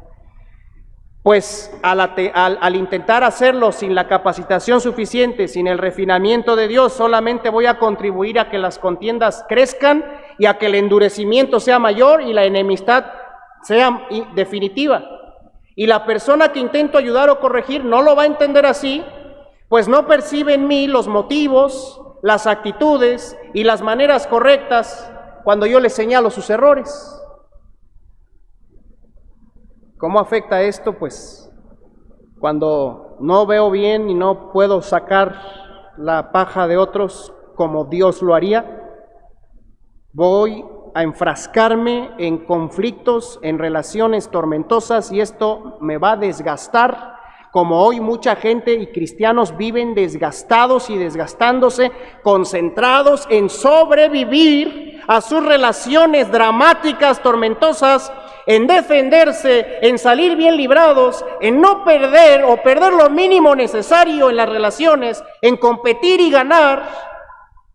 Pues al intentar hacerlo sin la capacitación suficiente, sin el refinamiento de Dios, solamente voy a contribuir a que las contiendas crezcan y a que el endurecimiento sea mayor y la enemistad sea definitiva. Y la persona que intento ayudar o corregir no lo va a entender así, pues no percibe en mí los motivos, las actitudes y las maneras correctas cuando yo le señalo sus errores. ¿Cómo afecta esto? Pues cuando no veo bien y no puedo sacar la paja de otros como Dios lo haría, voy a enfrascarme en conflictos, en relaciones tormentosas, y esto me va a desgastar, como hoy mucha gente y cristianos viven desgastados y desgastándose, concentrados en sobrevivir a sus relaciones dramáticas, tormentosas, en defenderse, en salir bien librados, en no perder o perder lo mínimo necesario en las relaciones, en competir y ganar,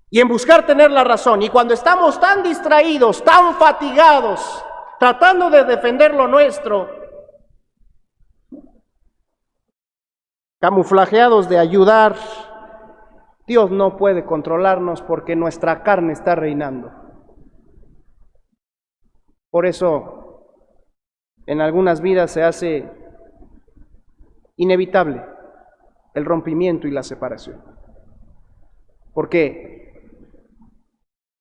y en buscar tener la razón. Y cuando estamos tan distraídos, tan fatigados, tratando de defender lo nuestro, camuflajeados de ayudar, Dios no puede controlarnos porque nuestra carne está reinando. Por eso, en algunas vidas se hace inevitable el rompimiento y la separación. Porque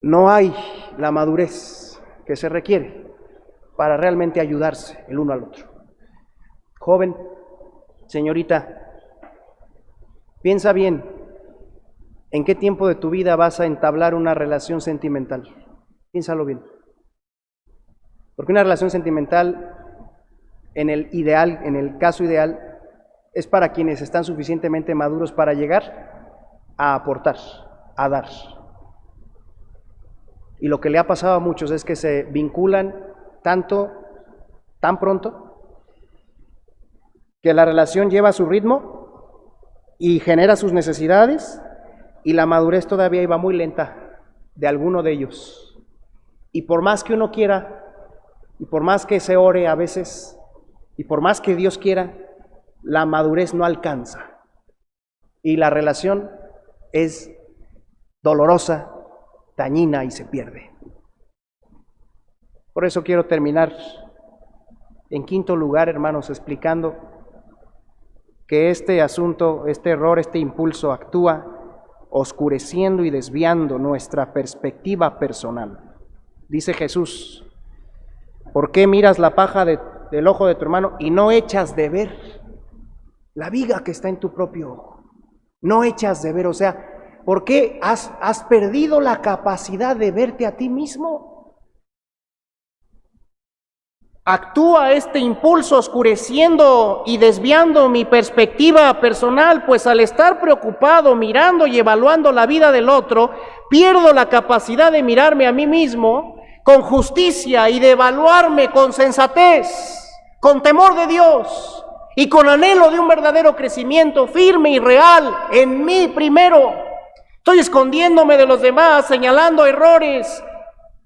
no hay la madurez que se requiere para realmente ayudarse el uno al otro. Joven, señorita, piensa bien en qué tiempo de tu vida vas a entablar una relación sentimental. Piénsalo bien. Porque una relación sentimental, en el caso ideal, es para quienes están suficientemente maduros para llegar a aportar, a dar. Y lo que le ha pasado a muchos es que se vinculan tan pronto, que la relación lleva su ritmo y genera sus necesidades, y la madurez todavía iba muy lenta de alguno de ellos. Y por más que uno quiera, y por más que se ore a veces, y por más que Dios quiera, la madurez no alcanza. Y la relación es dolorosa, dañina y se pierde. Por eso quiero terminar en quinto lugar, hermanos, explicando que este asunto, este error, este impulso actúa oscureciendo y desviando nuestra perspectiva personal. Dice Jesús: ¿por qué miras la paja del ojo de tu hermano y no echas de ver la viga que está en tu propio ojo? No echas de ver, o sea, ¿por qué has perdido la capacidad de verte a ti mismo? Actúa este impulso oscureciendo y desviando mi perspectiva personal, pues al estar preocupado, mirando y evaluando la vida del otro, pierdo la capacidad de mirarme a mí mismo con justicia y de evaluarme con sensatez, con temor de Dios y con anhelo de un verdadero crecimiento firme y real en mí primero. Estoy escondiéndome de los demás, señalando errores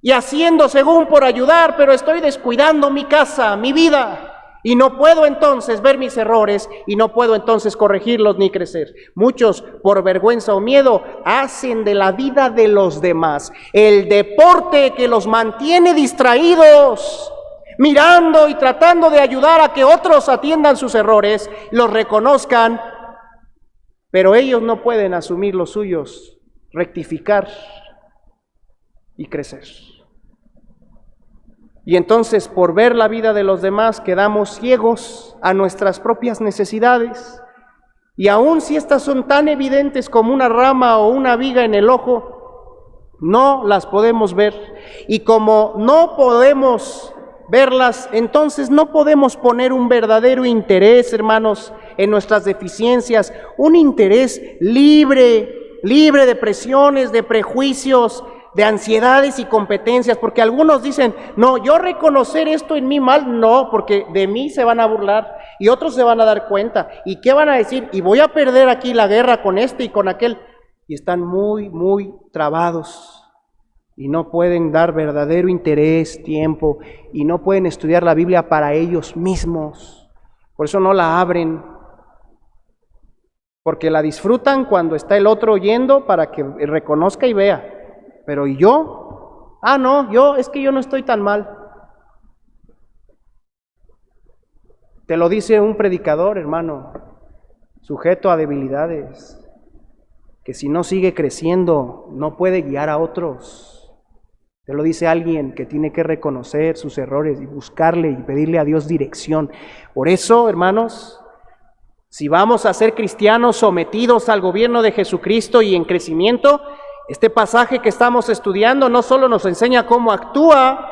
y haciendo según por ayudar, pero estoy descuidando mi casa, mi vida, y no puedo entonces ver mis errores y no puedo entonces corregirlos ni crecer. Muchos, por vergüenza o miedo, hacen de la vida de los demás el deporte que los mantiene distraídos, mirando y tratando de ayudar a que otros atiendan sus errores, los reconozcan, pero ellos no pueden asumir los suyos, rectificar y crecer. Y entonces, por ver la vida de los demás, quedamos ciegos a nuestras propias necesidades, y aun si estas son tan evidentes como una rama o una viga en el ojo, no las podemos ver, y como no podemos verlas, entonces no podemos poner un verdadero interés, hermanos, en nuestras deficiencias, un interés libre de presiones, de prejuicios, de ansiedades y competencias, porque algunos dicen, no, yo reconocer esto en mí mal, no, porque de mí se van a burlar y otros se van a dar cuenta. ¿Y qué van a decir? Y voy a perder aquí la guerra con este y con aquel. Y están muy trabados y no pueden dar verdadero interés, tiempo, y no pueden estudiar la Biblia para ellos mismos. Por eso no la abren, porque la disfrutan cuando está el otro oyendo para que reconozca y vea. Pero ¿y yo? Ah, no, es que yo no estoy tan mal. Te lo dice un predicador, hermano, sujeto a debilidades, que si no sigue creciendo no puede guiar a otros. Te lo dice alguien que tiene que reconocer sus errores y buscarle y pedirle a Dios dirección. Por eso, hermanos, si vamos a ser cristianos sometidos al gobierno de Jesucristo y en crecimiento, este pasaje que estamos estudiando no solo nos enseña cómo actúa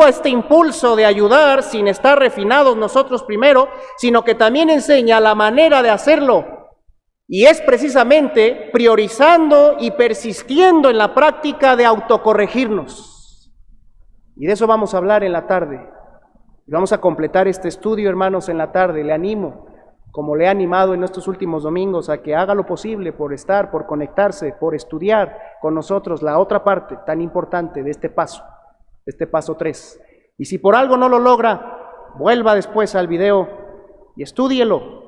este impulso de ayudar sin estar refinados nosotros primero, sino que también enseña la manera de hacerlo. Y es precisamente priorizando y persistiendo en la práctica de autocorregirnos. Y de eso vamos a hablar en la tarde. Y vamos a completar este estudio, hermanos, en la tarde. Le animo, como le he animado en estos últimos domingos, a que haga lo posible por estar, por conectarse, por estudiar con nosotros la otra parte tan importante de este paso 3. Y si por algo no lo logra, vuelva después al video y estúdielo.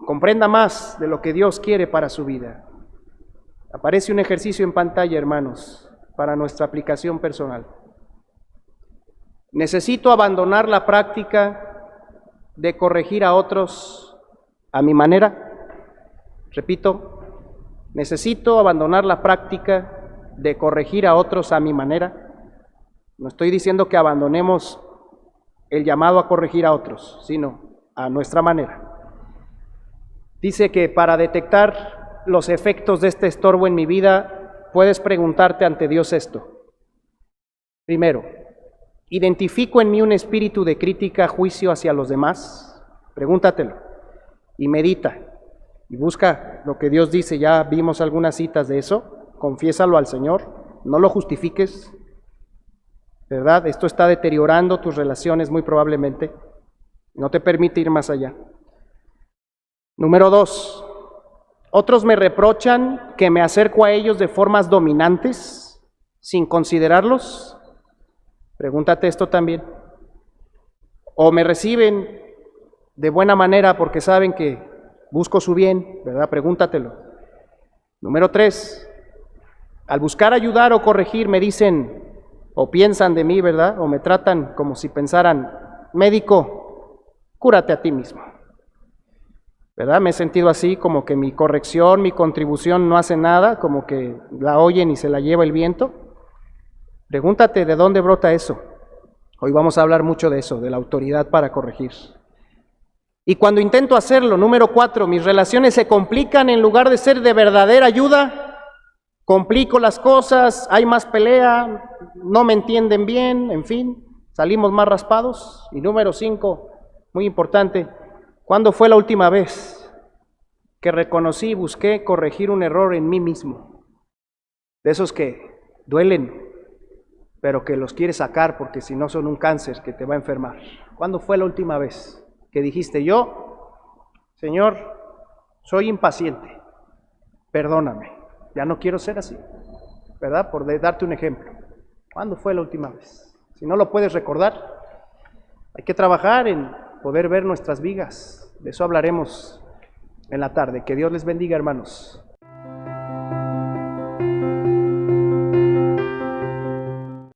Comprenda más de lo que Dios quiere para su vida. Aparece un ejercicio en pantalla, hermanos, para nuestra aplicación personal. Necesito abandonar la práctica de corregir a otros a mi manera. Repito, necesito abandonar la práctica de corregir a otros a mi manera. No estoy diciendo que abandonemos el llamado a corregir a otros, sino a nuestra manera. Dice que para detectar los efectos de este estorbo en mi vida, puedes preguntarte ante Dios esto. Primero, ¿identifico en mí un espíritu de crítica, juicio hacia los demás? Pregúntatelo y medita y busca lo que Dios dice. Ya vimos algunas citas de eso. Confiésalo al Señor, no lo justifiques, ¿verdad? Esto está deteriorando tus relaciones muy probablemente. No te permite ir más allá. Número 2, otros me reprochan que me acerco a ellos de formas dominantes, sin considerarlos. Pregúntate esto también. O me reciben de buena manera porque saben que busco su bien, ¿verdad? Pregúntatelo. Número 3, al buscar ayudar o corregir me dicen o piensan de mí, ¿verdad? O me tratan como si pensaran, médico, cúrate a ti mismo. ¿Verdad? Me he sentido así, como que mi corrección, mi contribución no hace nada, como que la oyen y se la lleva el viento. Pregúntate de dónde brota eso. Hoy vamos a hablar mucho de eso, de la autoridad para corregir. Y cuando intento hacerlo, número 4, mis relaciones se complican en lugar de ser de verdadera ayuda. Complico las cosas, hay más pelea, no me entienden bien, en fin, salimos más raspados. Y número 5, muy importante, ¿cuándo fue la última vez que reconocí y busqué corregir un error en mí mismo? De esos que duelen, pero que los quieres sacar porque si no son un cáncer que te va a enfermar. ¿Cuándo fue la última vez que dijiste, yo, Señor, soy impaciente, perdóname, ya no quiero ser así, ¿verdad? Por darte un ejemplo. ¿Cuándo fue la última vez? Si no lo puedes recordar, hay que trabajar en poder ver nuestras vigas. De eso hablaremos en la tarde. Que Dios les bendiga, hermanos.